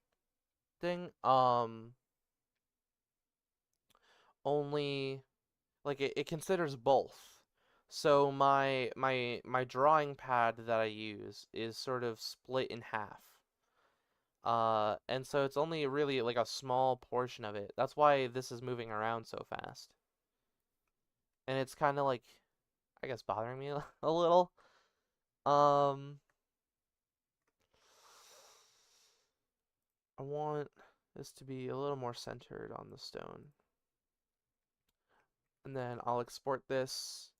thing only like it considers both. So my drawing pad that I use is sort of split in half. And so it's only really like a small portion of it. That's why this is moving around so fast. And it's kind of like, I guess, bothering me a little. Um, I want this to be a little more centered on the stone. And then I'll export this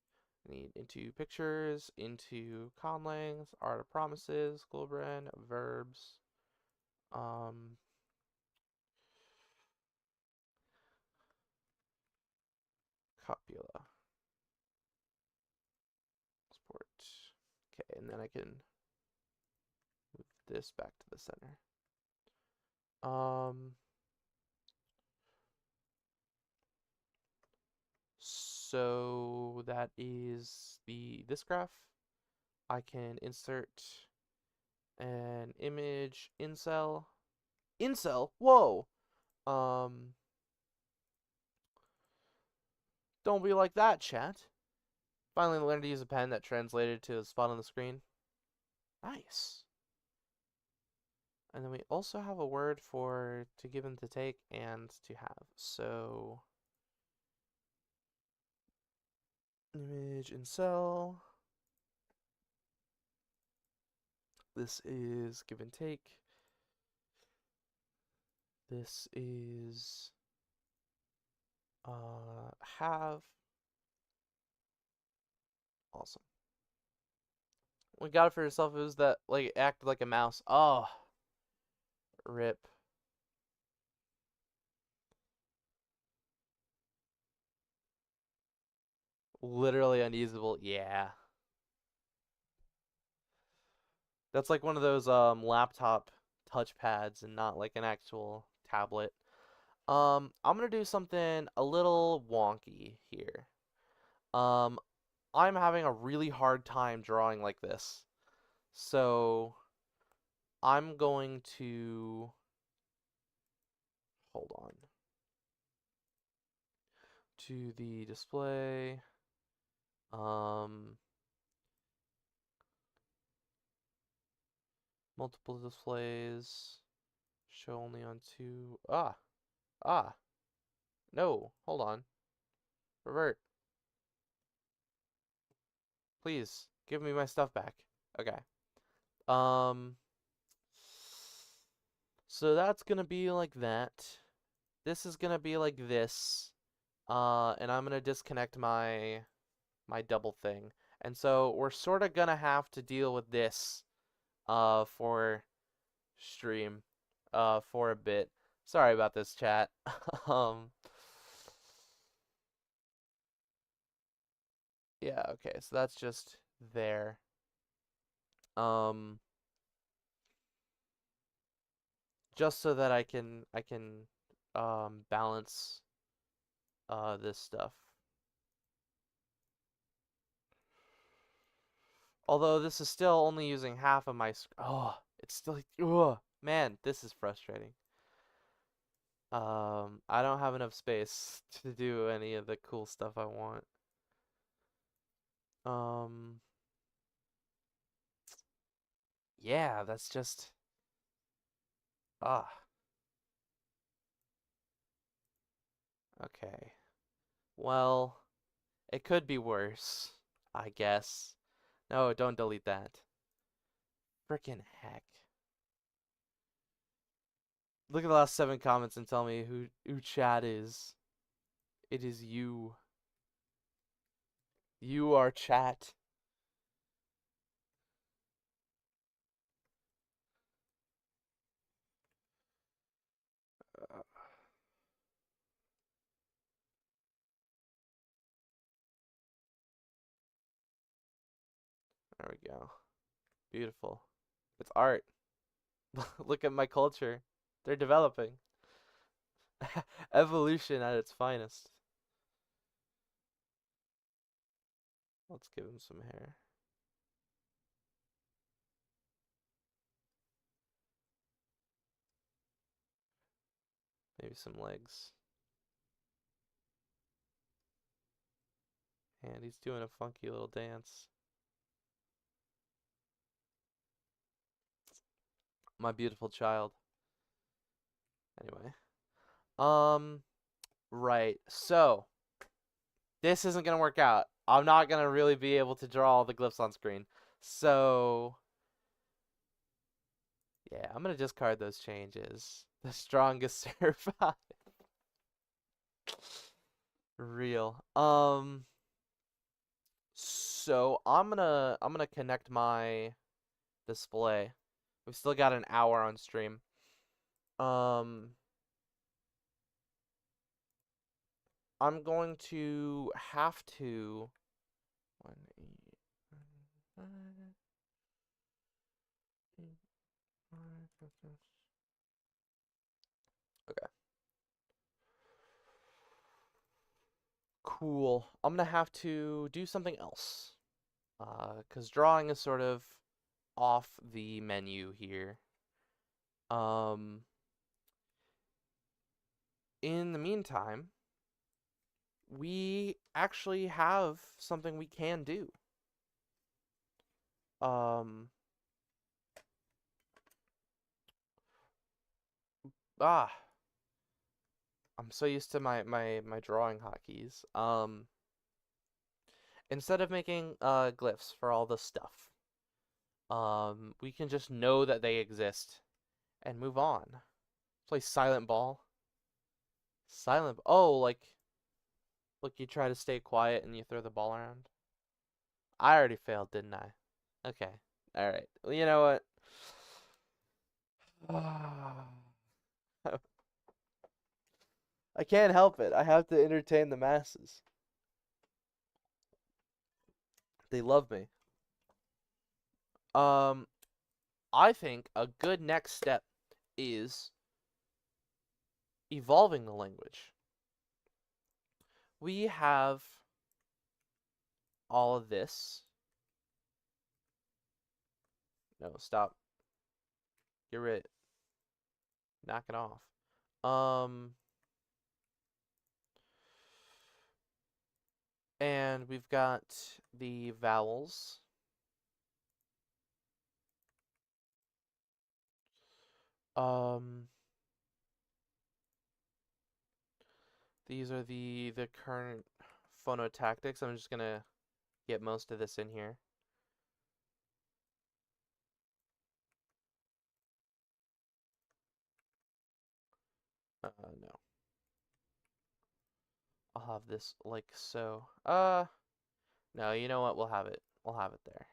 into pictures, into con length, art of promises, Goulburn, verbs, um, copula, export. Okay, and then I can move this back to the center. So that is this graph. I can insert an image incel. Incel? Whoa! Um, don't be like that, chat. Finally learned to use a pen that translated to a spot on the screen. Nice. And then we also have a word for to give and to take and to have. So image incel. This is give and take. This is have. Awesome. We got it for yourself. It was that like acted like a mouse. Oh, rip. Literally unusable. Yeah. That's like one of those laptop touchpads and not like an actual tablet. I'm gonna do something a little wonky here. Um, I'm having a really hard time drawing like this. So I'm going to hold on to the display. Um, multiple displays. Show only on two. Ah. No, hold on. Revert. Please, give me my stuff back. Okay. Um, so that's gonna be like that. This is gonna be like this. And I'm gonna disconnect my double thing. And so we're sort of gonna have to deal with this for stream for a bit. Sorry about this, chat. um yeah, okay. So that's just there. Um just so that I can balance this stuff. Although this is still only using half of my oh, it's still man, this is frustrating. I don't have enough space to do any of the cool stuff I want. Um, yeah, that's just ah, okay. Well, it could be worse, I guess. No, don't delete that. Frickin' heck. Look at the last 7 comments and tell me who chat is. It is you. You are chat. Uh, there we go. Beautiful. It's art. Look at my culture. They're developing. Evolution at its finest. Let's give him some hair. Maybe some legs. And he's doing a funky little dance. My beautiful child. Anyway. Right. So, this isn't gonna work out. I'm not gonna really be able to draw all the glyphs on screen. So, yeah, I'm gonna discard those changes. The strongest survive. Real. So I'm gonna connect my display. We've still got an hour on stream. Um, I'm going to have to. 1, 8, 5. Okay. Cool. I'm gonna have to do something else. Because drawing is sort of off the menu here. Um, in the meantime, we actually have something we can do. Um, ah, I'm so used to my drawing hotkeys. Instead of making glyphs for all the stuff, we can just know that they exist and move on. Play silent ball. Silent. Oh, like, look, you try to stay quiet and you throw the ball around. I already failed, didn't I? Okay. All right. Well, you know what? I can't help it. I have to entertain the masses. They love me. Um, I think a good next step is evolving the language. We have all of this. No, stop. Get rid. Knock it off. And we've got the vowels. These are the current phonotactics. I'm just gonna get most of this in here. No. I'll have this like so. No, you know what? We'll have it. We'll have it there.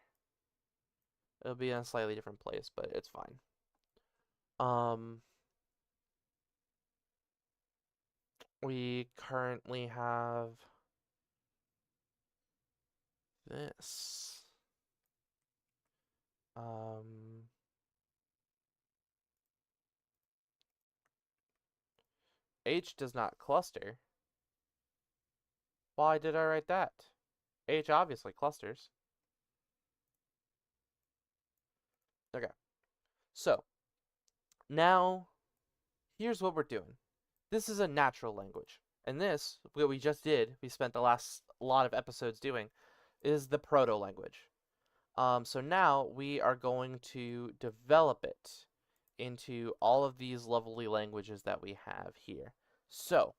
It'll be in a slightly different place, but it's fine. We currently have this. H does not cluster. Why did I write that? H obviously clusters. Okay. So, now, here's what we're doing. This is a natural language. And this, what we just did, we spent the last lot of episodes doing, is the proto-language. So now we are going to develop it into all of these lovely languages that we have here. So,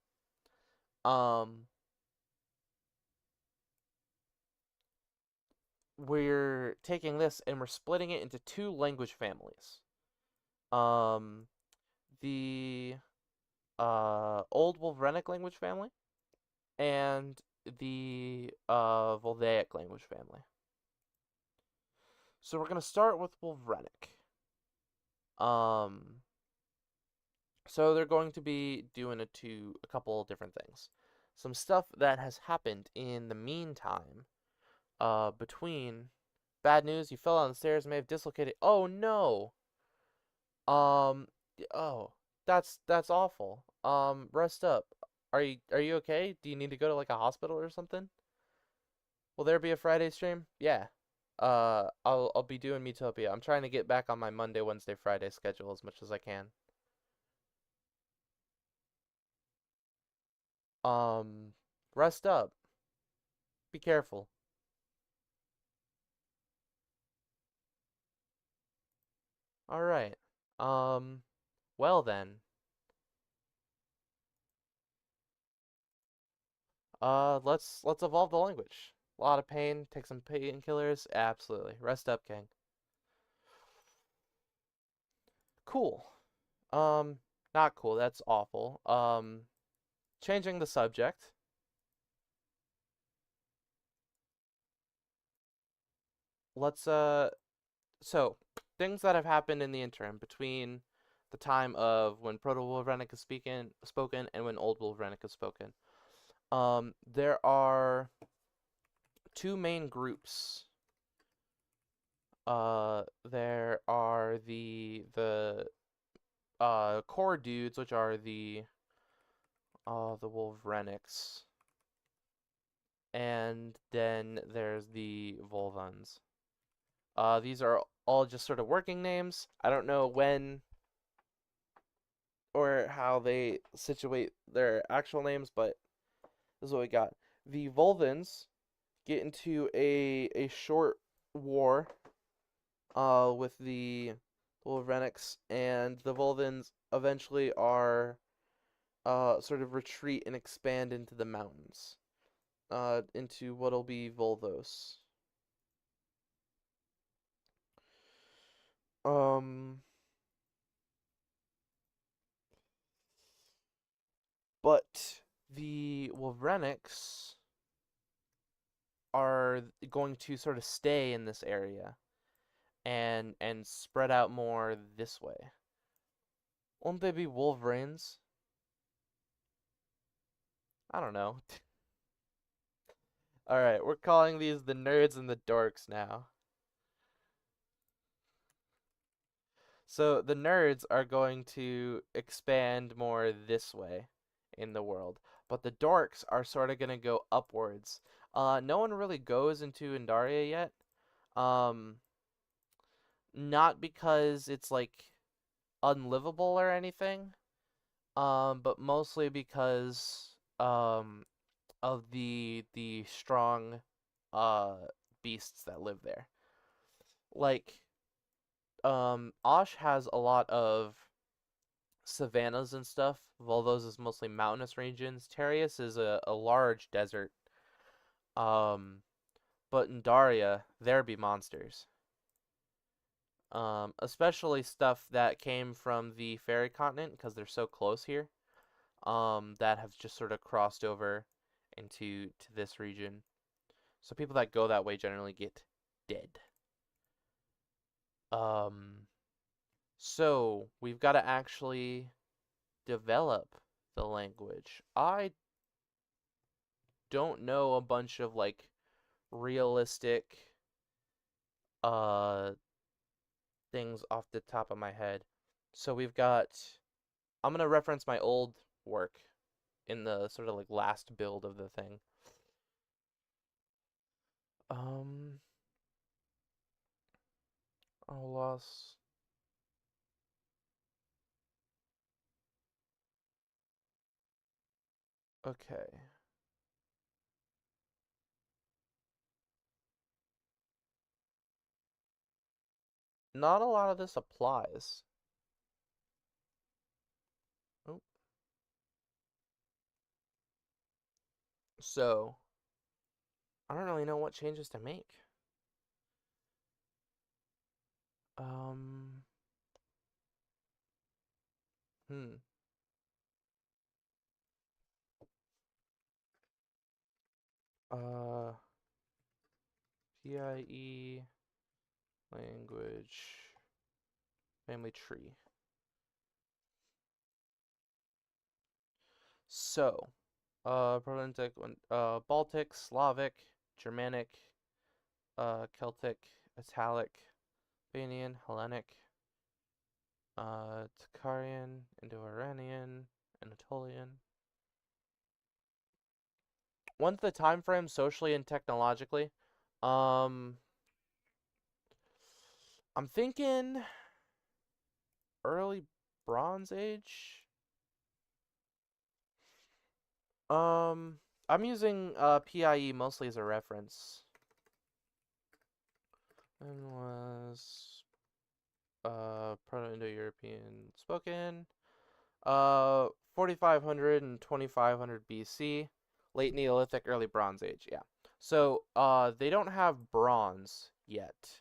we're taking this and we're splitting it into two language families. The Old Wolverenic language family and the Voltaic language family. So we're gonna start with Wolvrenic. Um, so they're going to be doing a couple different things. Some stuff that has happened in the meantime. Between bad news, you fell down the stairs, may have dislocated. Oh no. Um. Oh, that's awful. Rest up. Are you okay? Do you need to go to like a hospital or something? Will there be a Friday stream? Yeah. I'll be doing Metopia. I'm trying to get back on my Monday, Wednesday, Friday schedule as much as I can. Um, rest up. Be careful. All right. Um, well then. Let's evolve the language. A lot of pain. Take some painkillers. Absolutely. Rest up, King. Cool. Um, not cool. That's awful. Changing the subject. Let's so things that have happened in the interim between the time of when Proto Wolverenic is spoken and when Old Wolverenic is spoken. There are two main groups. There are the core dudes, which are the Wolverenics, and then there's the Volvans. These are all just sort of working names. I don't know when or how they situate their actual names, but this is what we got. The Volvans get into a short war with the Wolverenics, and the Volvans eventually are sort of retreat and expand into the mountains, into what'll be Volvos. Um, but the Wolverenics are going to sort of stay in this area and spread out more this way. Won't they be Wolverines? I don't know. All right, we're calling these the nerds and the dorks now. So the nerds are going to expand more this way in the world, but the dorks are sort of going to go upwards. No one really goes into Indaria yet. Um, not because it's like unlivable or anything, but mostly because of the strong uh beasts that live there. Like Osh has a lot of savannas and stuff. Volvos is mostly mountainous regions. Terius is a large desert. Um, but in Daria, there be monsters. Especially stuff that came from the fairy continent because they're so close here. That have just sort of crossed over into this region. So people that go that way generally get dead. Um, so we've got to actually develop the language. I don't know a bunch of like realistic uh things off the top of my head. So we've got I'm gonna reference my old work in the sort of like last build of the thing. Um oh loss. Okay. Not a lot of this applies. Oh. So I don't really know what changes to make. Um hmm. Uh, PIE language family tree. So, Baltic, Slavic, Germanic, Celtic, Italic, Albanian, Hellenic, Tocharian, Indo-Iranian, Anatolian. What's the time frame socially and technologically? Um, I'm thinking early Bronze Age. I'm using PIE mostly as a reference. And was Proto-Indo-European spoken. 4500 and 2500 BC, late Neolithic, early Bronze Age. Yeah. So they don't have bronze yet.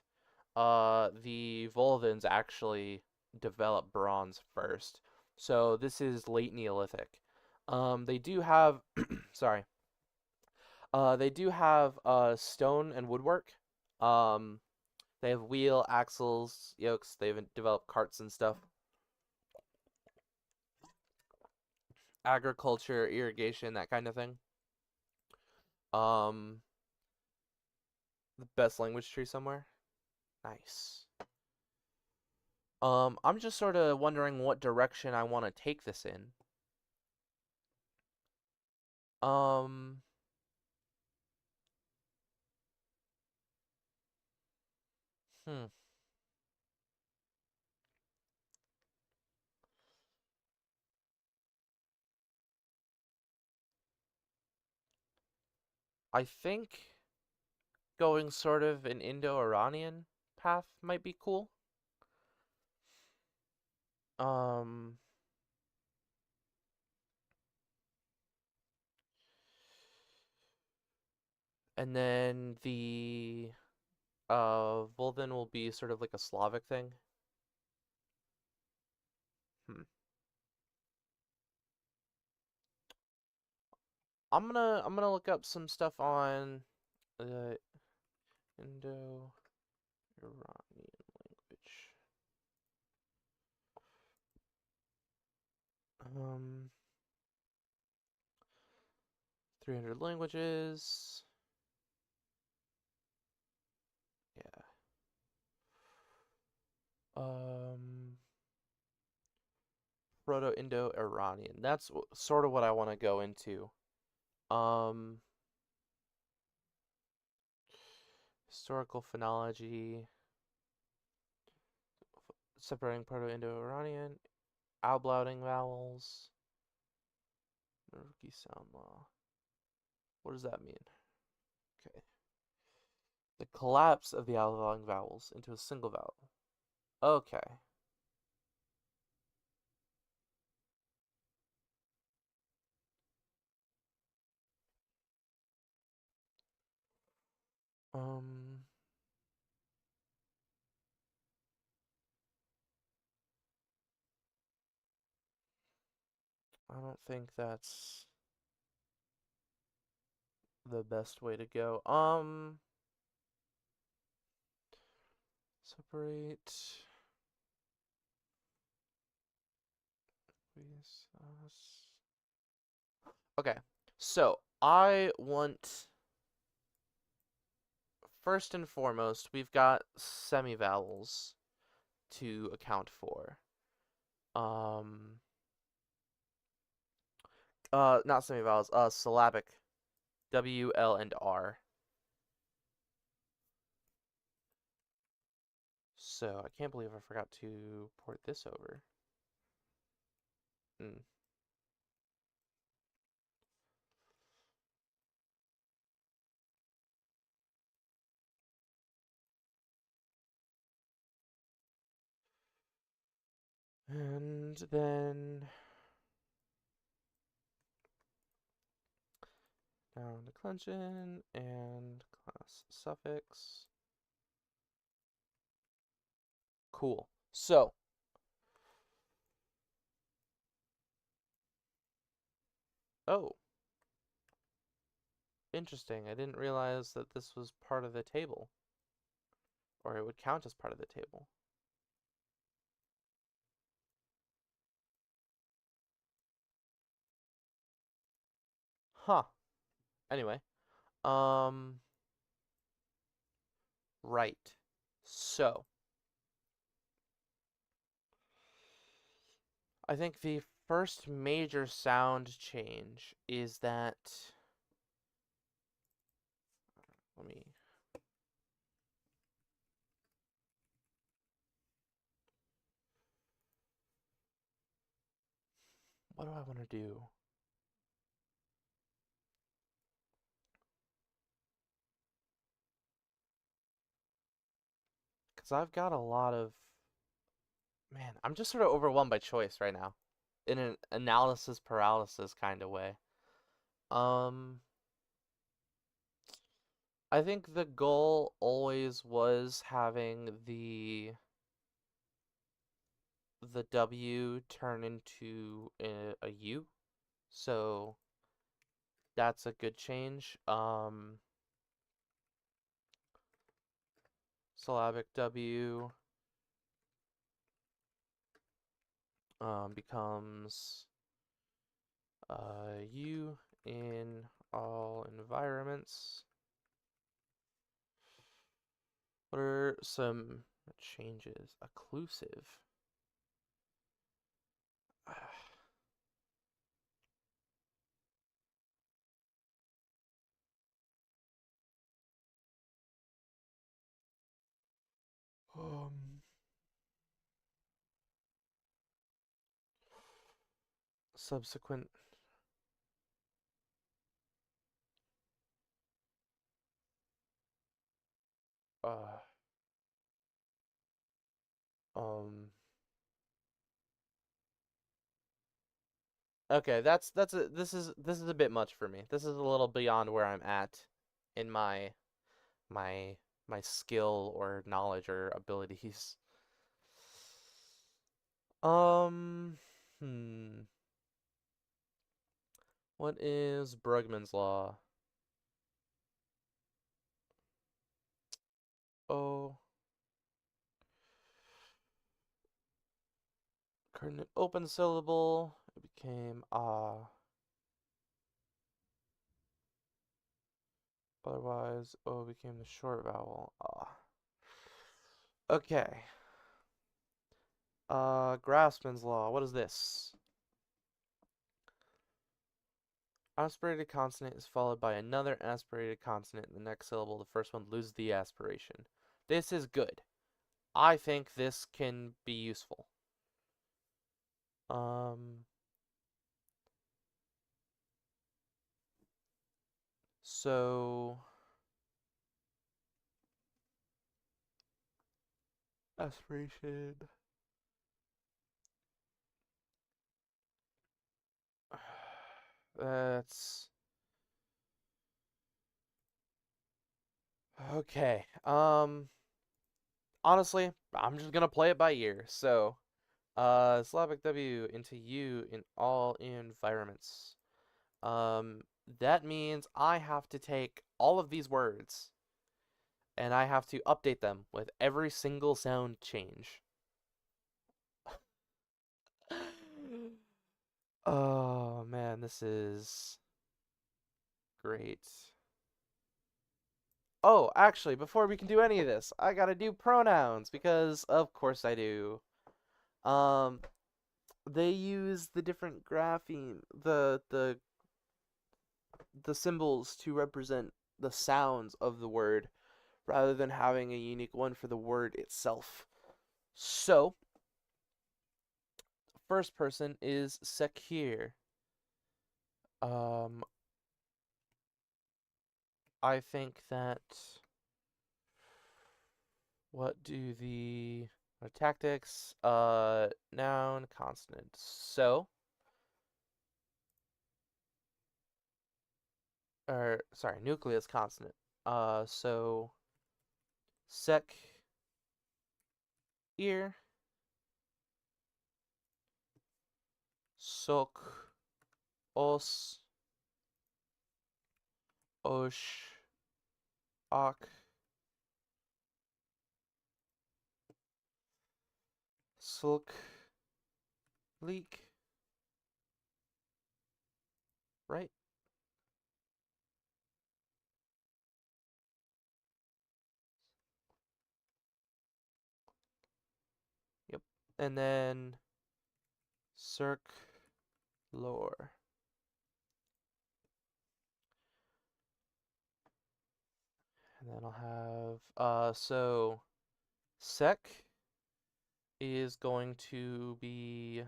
The Volvins actually developed bronze first. So this is late Neolithic. They do have, sorry. They do have stone and woodwork. Um, they have wheel, axles, yokes. They've developed carts and stuff. Agriculture, irrigation, that kind of thing. Um, the best language tree somewhere. Nice. I'm just sort of wondering what direction I want to take this in. Um, hmm. I think going sort of an Indo-Iranian path might be cool. Um, and then the Volvin will be sort of like a Slavic thing. Hmm. I'm gonna look up some stuff on the Indo-Iranian language. 300 languages. Yeah. Um, Proto-Indo-Iranian. That's sort of what I want to go into. Um, Historical phonology, separating Proto-Indo-Iranian, ablating vowels, Nurki sound law. What does that mean? Okay. The collapse of the ablating vowels into a single vowel. Okay. Um, I don't think that's the best way to go. Separate. Okay, so I want first and foremost, we've got semivowels to account for. Um, not semivowels, syllabic, W, L, and R. So I can't believe I forgot to port this over. Mm. And then down declension and class suffix. Cool. So, oh, Interesting. I didn't realize that this was part of the table, or it would count as part of the table. Huh. Anyway, um, right. So, I think the first major sound change is that, let me, what do I want to do? Because I've got a lot of, man, I'm just sort of overwhelmed by choice right now, in an analysis paralysis kind of way. Um, I think the goal always was having the W turn into a U, so that's a good change. Syllabic W becomes U in all environments. What are some changes? Occlusive. Um, subsequent. Uh, um. Okay, this is a bit much for me. This is a little beyond where I'm at in my my skill or knowledge or abilities. Um, hmm. What is Brugman's law? Oh, current open syllable. It became ah. Otherwise, O became the short vowel ah. Okay. Grassman's law. What is this? Aspirated consonant is followed by another aspirated consonant in the next syllable. The first one loses the aspiration. This is good. I think this can be useful. Um, so aspiration. That's okay. Honestly, I'm just gonna play it by ear. So, Slavic W into U in all environments. Um, that means I have to take all of these words and I have to update them with every single sound change. Oh man, this is great. Oh, actually, before we can do any of this, I gotta do pronouns because of course I do. Um, they use the different grapheme, the symbols to represent the sounds of the word rather than having a unique one for the word itself. So, first person is secure. Um, I think that what do the tactics? Noun, consonant. So, or sorry, nucleus consonant. So sec ear, sok, os, Osh. Ok. Sulk. Leak. Right? Yep. And then circ lore. And then I'll have so sec is going to be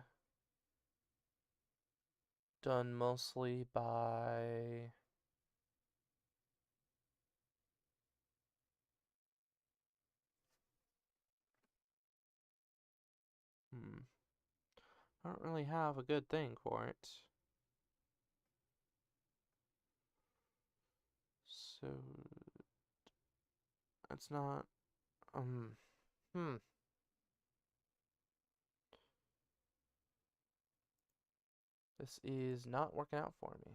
done mostly by I don't really have a good thing for it. So that's not hmm. This is not working out for me.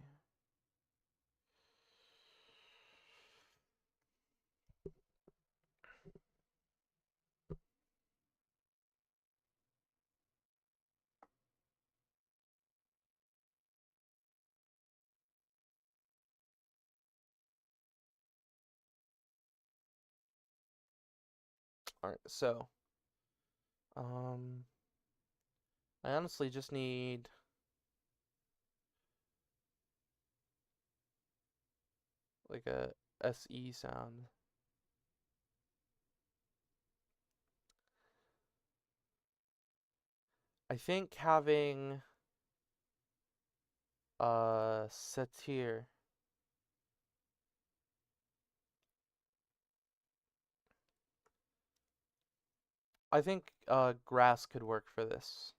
Alright, so I honestly just need like a SE sound. I think having satir. I think grass could work for this.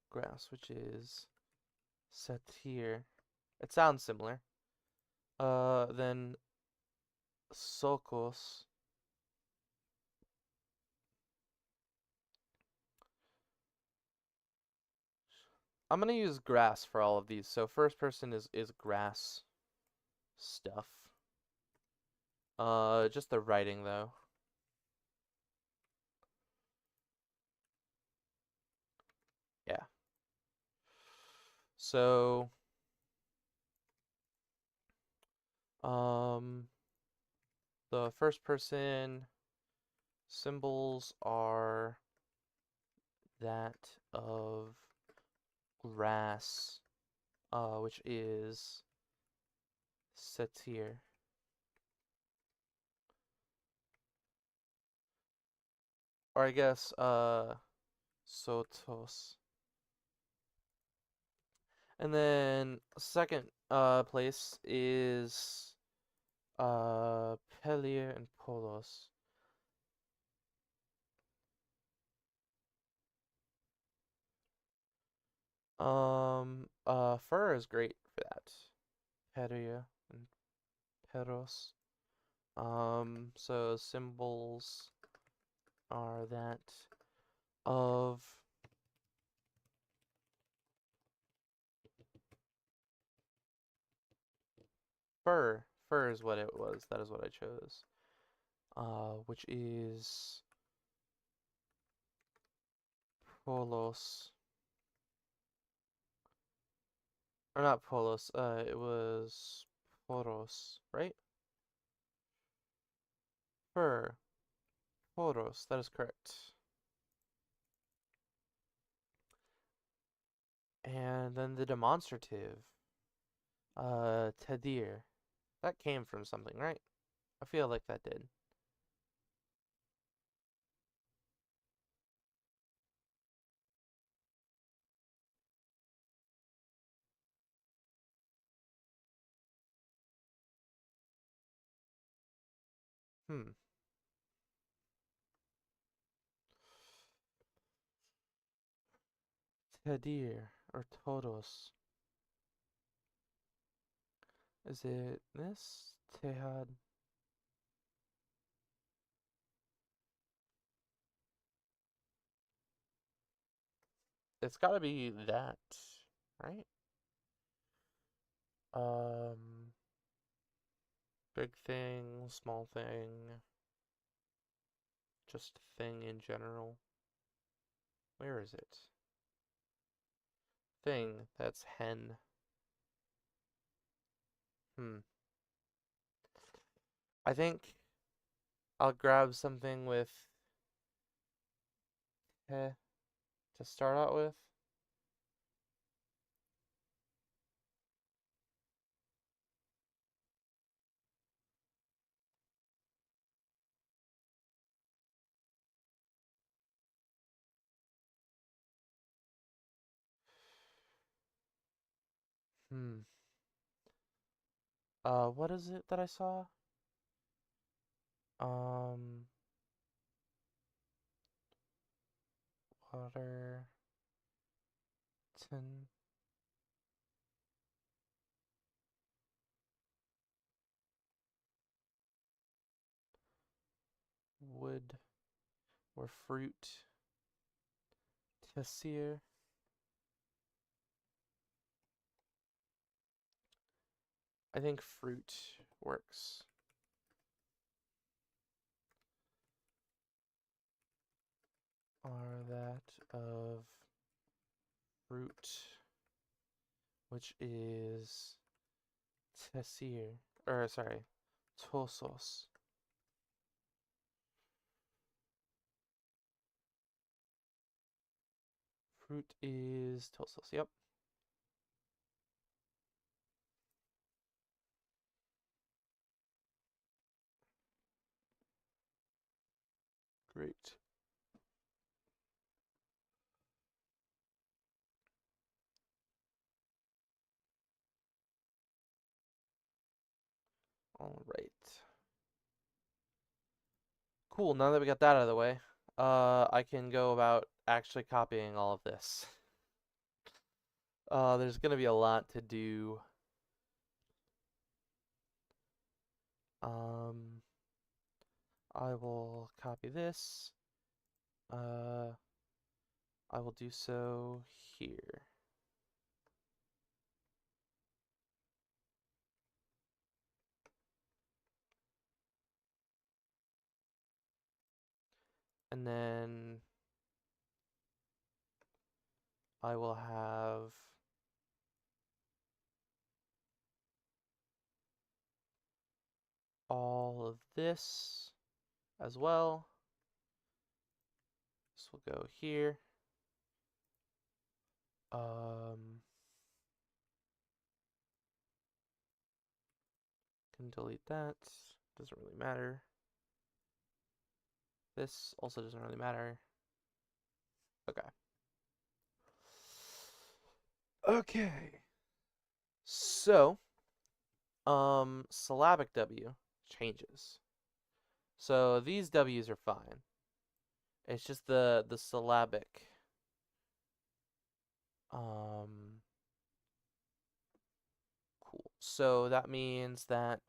Grass, which is satir. It sounds similar. Then sokos. I'm gonna use grass for all of these. So first person is grass stuff. Just the writing though. Yeah. So um the first person symbols are that of grass, which is satir. Or I guess sotos. And then second place is Pelir and Polos. Fur is great for that. Peria and Peros. So symbols are that of fur. Fur is what it was. That is what I chose. Which is Polos. Or not Polos, it was Poros, right? Fur. Poros, that is correct. And then the demonstrative. Tadir. That came from something, right? I feel like that did. Hmm. Tadir or Todos. Is it this? Tehad. It's gotta be that, right? Um, big thing, small thing, just thing in general. Where is it? Thing, that's hen. Hmm. I think I'll grab something with eh to start out with. Hmm. What is it that I saw? Um, Water, tin, wood, or fruit, tessir. I think fruit works. Are that of fruit, which is tessir, or sorry, tosos. Fruit is tosos. Yep. Great. All right. Cool. Now that we got that out of the way, I can go about actually copying all of this. There's gonna be a lot to do. Um, I will copy this. Uh, I will do so here. And then I will have all of this as well. This will go here. Can delete that. Doesn't really matter. This also doesn't really matter. Okay. Okay. So, syllabic W changes. So these W's are fine. It's just the syllabic. Um, cool. So that means that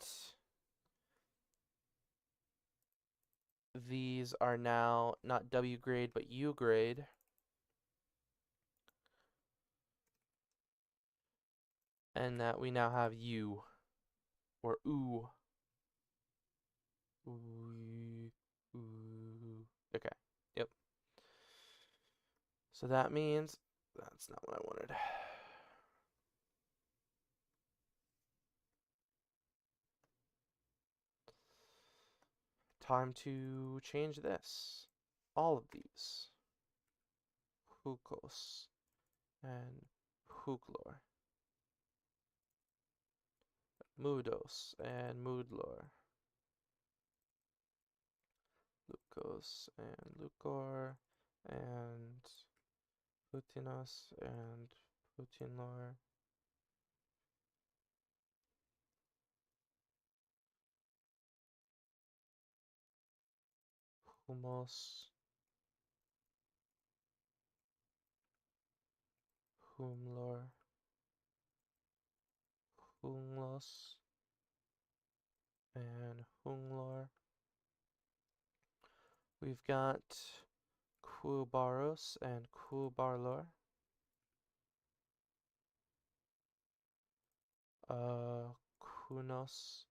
these are now not W grade but U grade. And that we now have U or OO. Ooh, ooh. Okay. Yep. So that means that's not what I wanted. Time to change this. All of these. Hukos and Huklor. Mudos and Moodlor. Lukos and Lukor and Putinos and Putinlor. Humos. Humlor. Humlos and Hunglor. We've got Kubaros and Kubarlor. Kunos,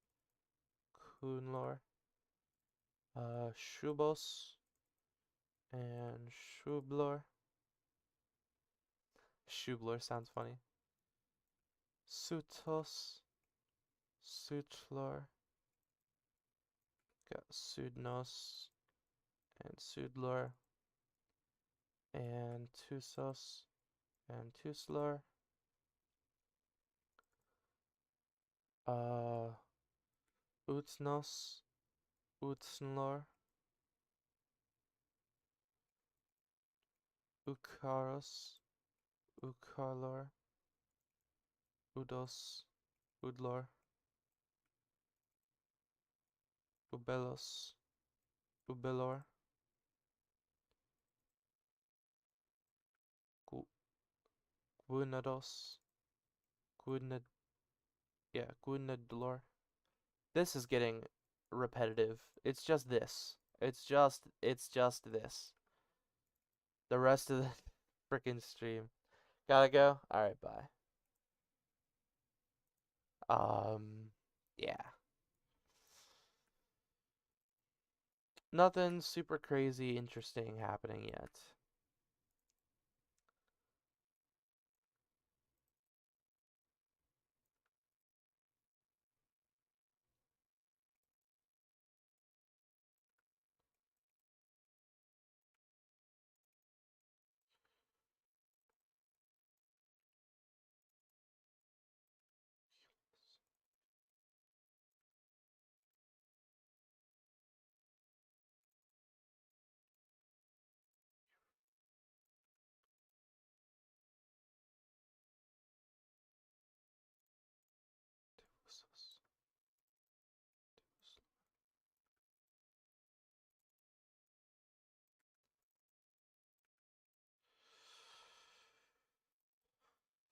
Kunlor, Shubos, and Shublor. Shublor sounds funny. Sutos, Sutlor, got Sudnos, and Sudlor, and Tusos, and Tuslor. Utsnos, Utslor, Ukaros, Ukalor, Udos, Udlor, Ubelos, Ubelor, Guinados, Guinad, yeah, Guinadlor. This is getting repetitive. It's just this. It's just this. The rest of the freaking stream. Gotta go? Alright, bye. Yeah. Nothing super crazy interesting happening yet.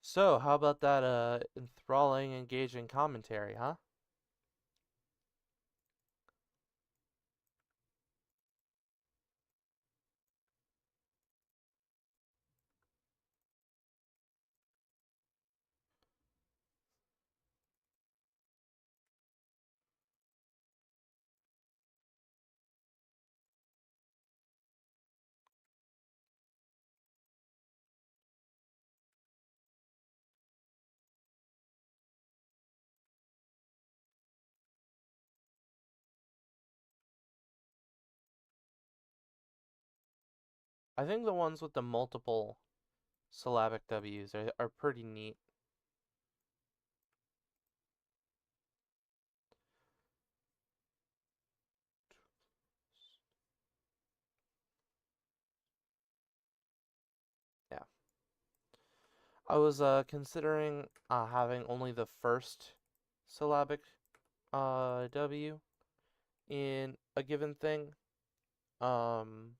So, how about that enthralling, engaging commentary, huh? I think the ones with the multiple syllabic W's are pretty neat. Yeah. I was considering having only the first syllabic W in a given thing. Um,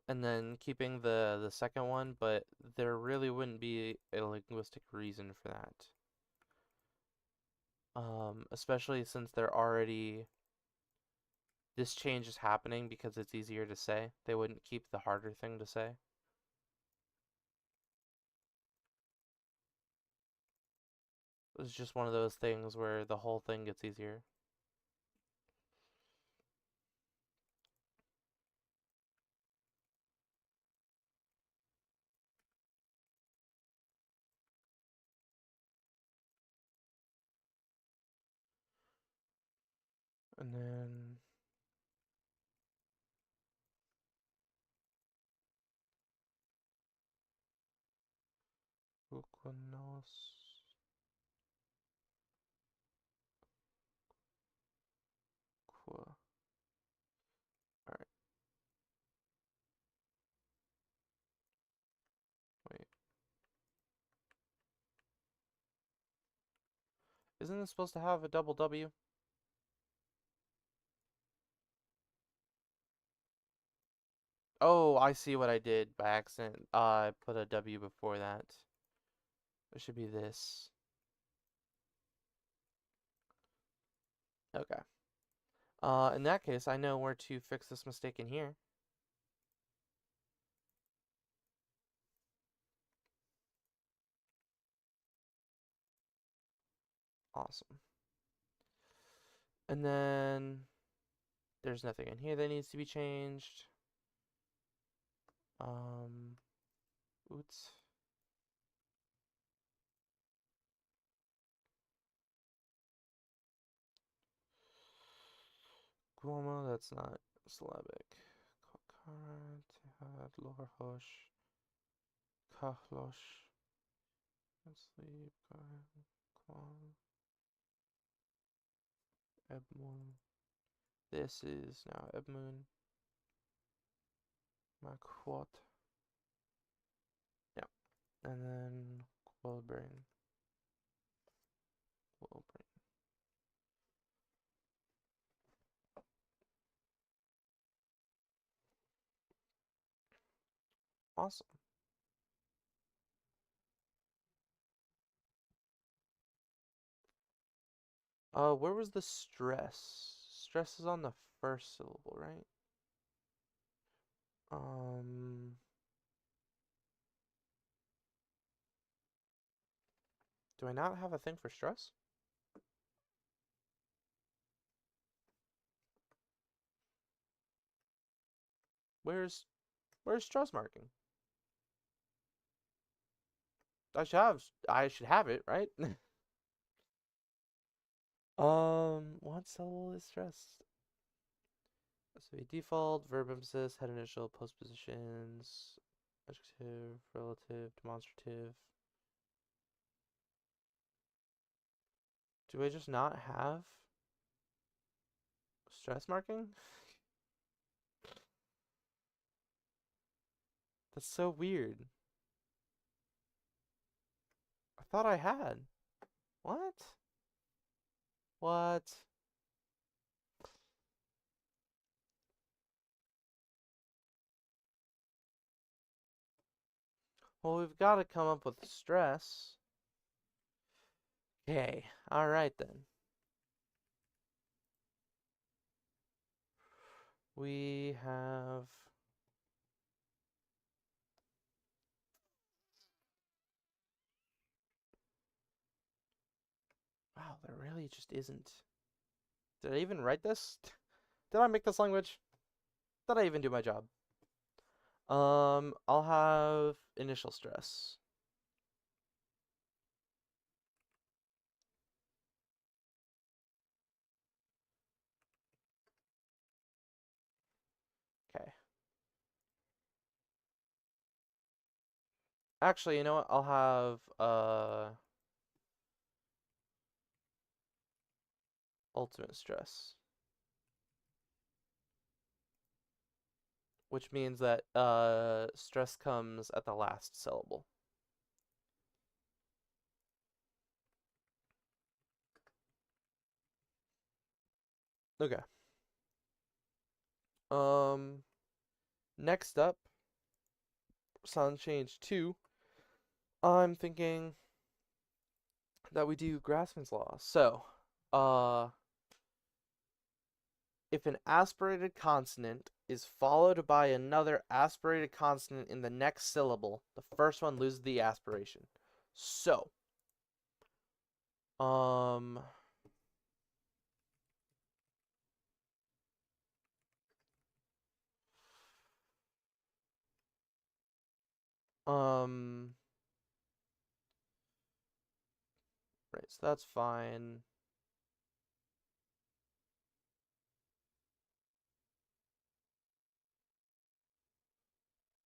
and then keeping the second one, but there really wouldn't be a linguistic reason for that. Especially since this change is happening because it's easier to say. They wouldn't keep the harder thing to say. It's just one of those things where the whole thing gets easier. And then Ukonos. Alright. Wait. Isn't it supposed to have a double W? Oh, I see what I did by accident. I put a W before that. It should be this. Okay. In that case, I know where to fix this mistake in here. Awesome. And then there's nothing in here that needs to be changed. Oops. Guamo, that's not Slavic. Kokara, Tehad, Lorhosh, Kahlosh, Sleep, Kwan, Ebmun. This is now Ebmun. Makwat. Yeah. And then Worldbuilding. Awesome. Where was the stress? Stress is on the first syllable, right? Do I not have a thing for stress? Where's stress marking? I should have it, right? What syllable is stressed? So default, verb emphasis, head initial, postpositions, adjective, relative, demonstrative. Do I just not have stress marking? That's so weird. I thought I had. What? What? Well, we've got to come up with stress. Okay, alright then. We have... Wow, there really just isn't. Did I even write this? Did I make this language? Did I even do my job? I'll have initial stress. Okay. Actually, you know what? I'll have ultimate stress, which means that stress comes at the last syllable. Okay. Next up, sound change 2. I'm thinking that we do Grassman's law. So, if an aspirated consonant is followed by another aspirated consonant in the next syllable, the first one loses the aspiration. So, right, so that's fine.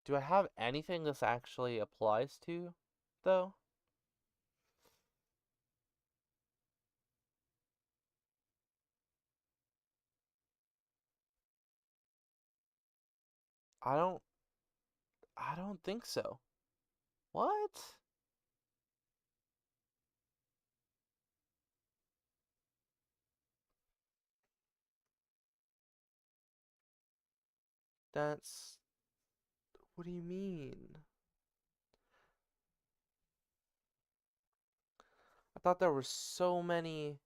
Do I have anything this actually applies to, though? I don't think so. What? That's what do you mean? I thought there were so many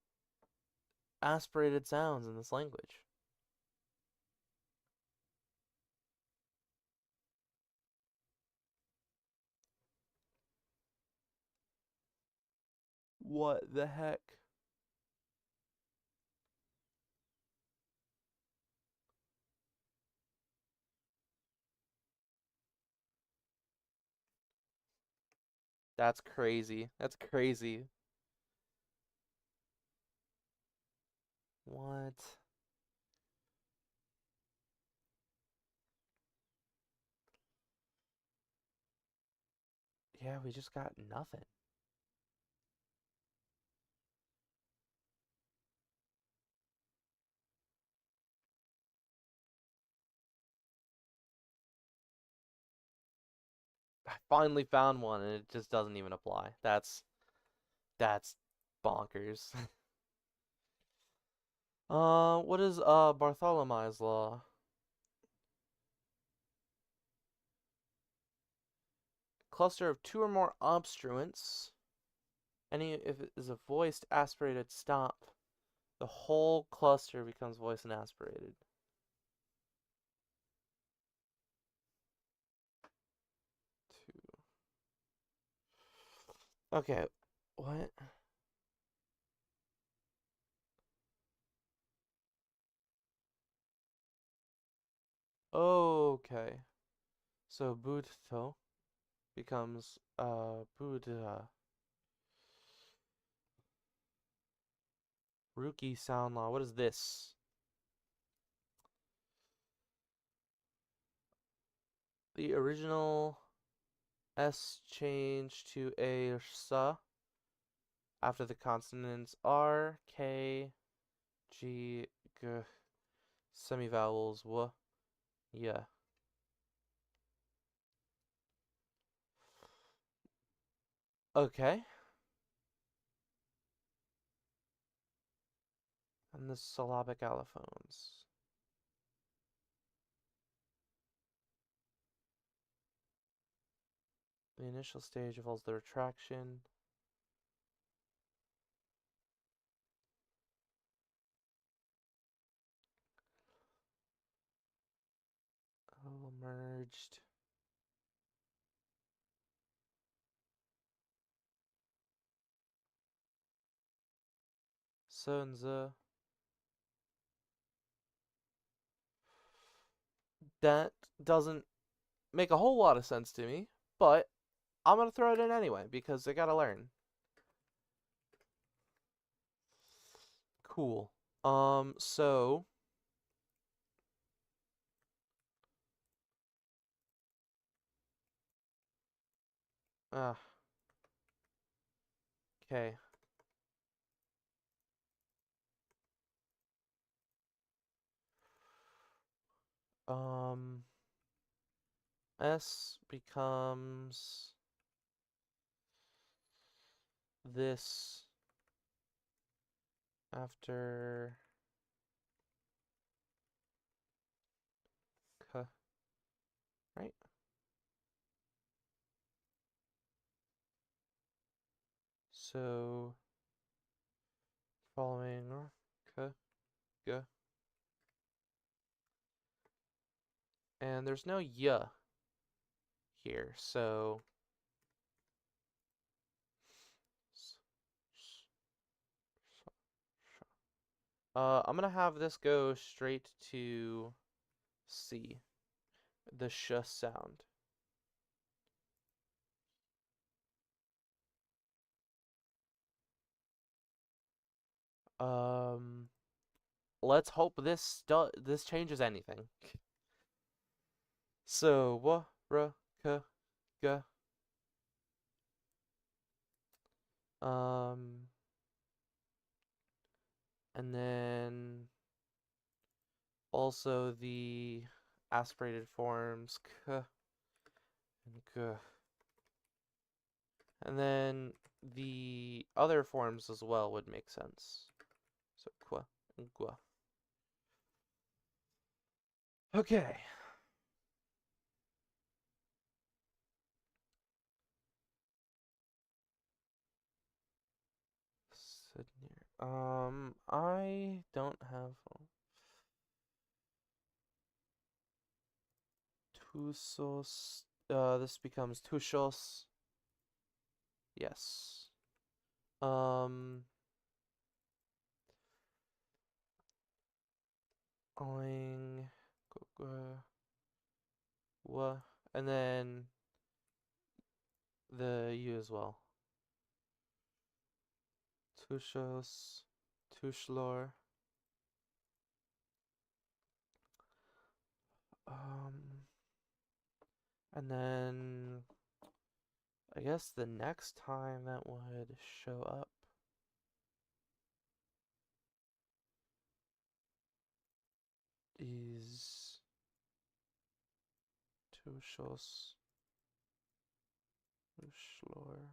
aspirated sounds in this language. What the heck? That's crazy. That's crazy. What? Yeah, we just got nothing. I finally found one and it just doesn't even apply. That's bonkers. What is Bartholomew's law? Cluster of two or more obstruents. Any if it is a voiced aspirated stop, the whole cluster becomes voiced and aspirated. Two. Okay, what? Okay. So Budto becomes Buddha. Rookie sound law. What is this? The original S change to a sa after the consonants R, K, G, G, semivowels W, yeah. Okay. And the syllabic allophones. The initial stage involves the retraction. Oh, merged. So and the. That doesn't make a whole lot of sense to me, but I'm gonna throw it in anyway because I gotta learn. Cool. So ah, okay. Um, S becomes this after K, right? So following K, G, and there's no Y here, so I'm gonna have this go straight to C, the sh sound. Um, let's hope this changes anything. So W, R, K, G. Um, and then also the aspirated forms K and G. And then the other forms as well would make sense. So Kwa and Gua. Okay. I don't have Tusos. This becomes Tushos. Yes. Um, Oing, Wa, and then the U as well. Tushos, Tushlor. And then I guess the next time that would show up is Tushos, Tushlor.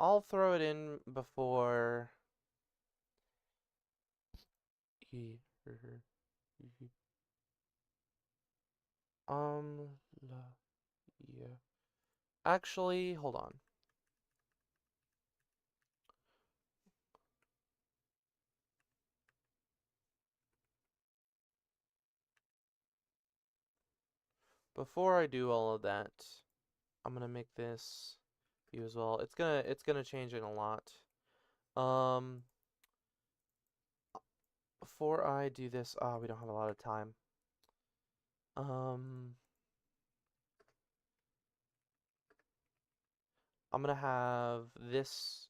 I'll throw it in before E. La, yeah. Actually, hold on. Before I do all of that, I'm gonna make this view as well. It's gonna change it a lot. Um, Before I do this, we don't have a lot of time. I'm gonna have this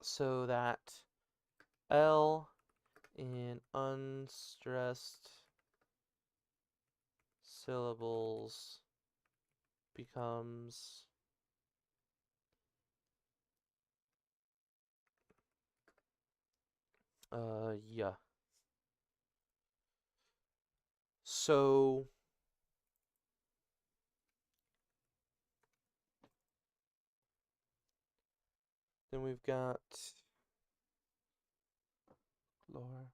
so that L in unstressed syllables becomes yeah. So then we've got lower.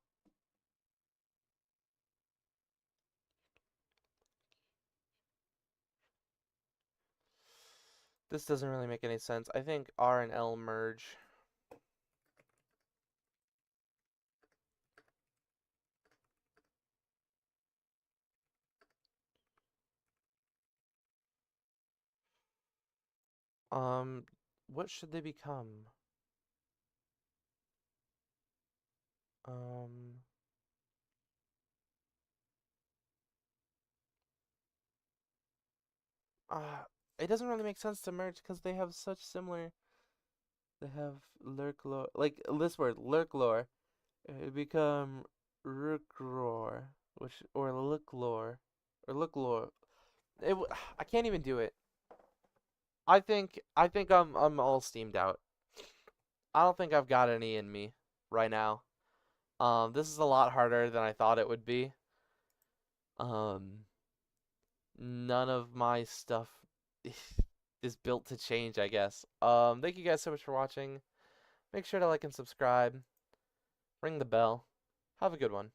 This doesn't really make any sense. I think R and L merge. What should they become? Um, uh, it doesn't really make sense to merge because they have such similar. They have lurklore, like this word lurklore. It become rookrore, which or looklore, or looklore. I can't even do it. I think I'm all steamed out. I don't think I've got any in me right now. This is a lot harder than I thought it would be. Um, None of my stuff is built to change, I guess. Thank you guys so much for watching. Make sure to like and subscribe. Ring the bell. Have a good one.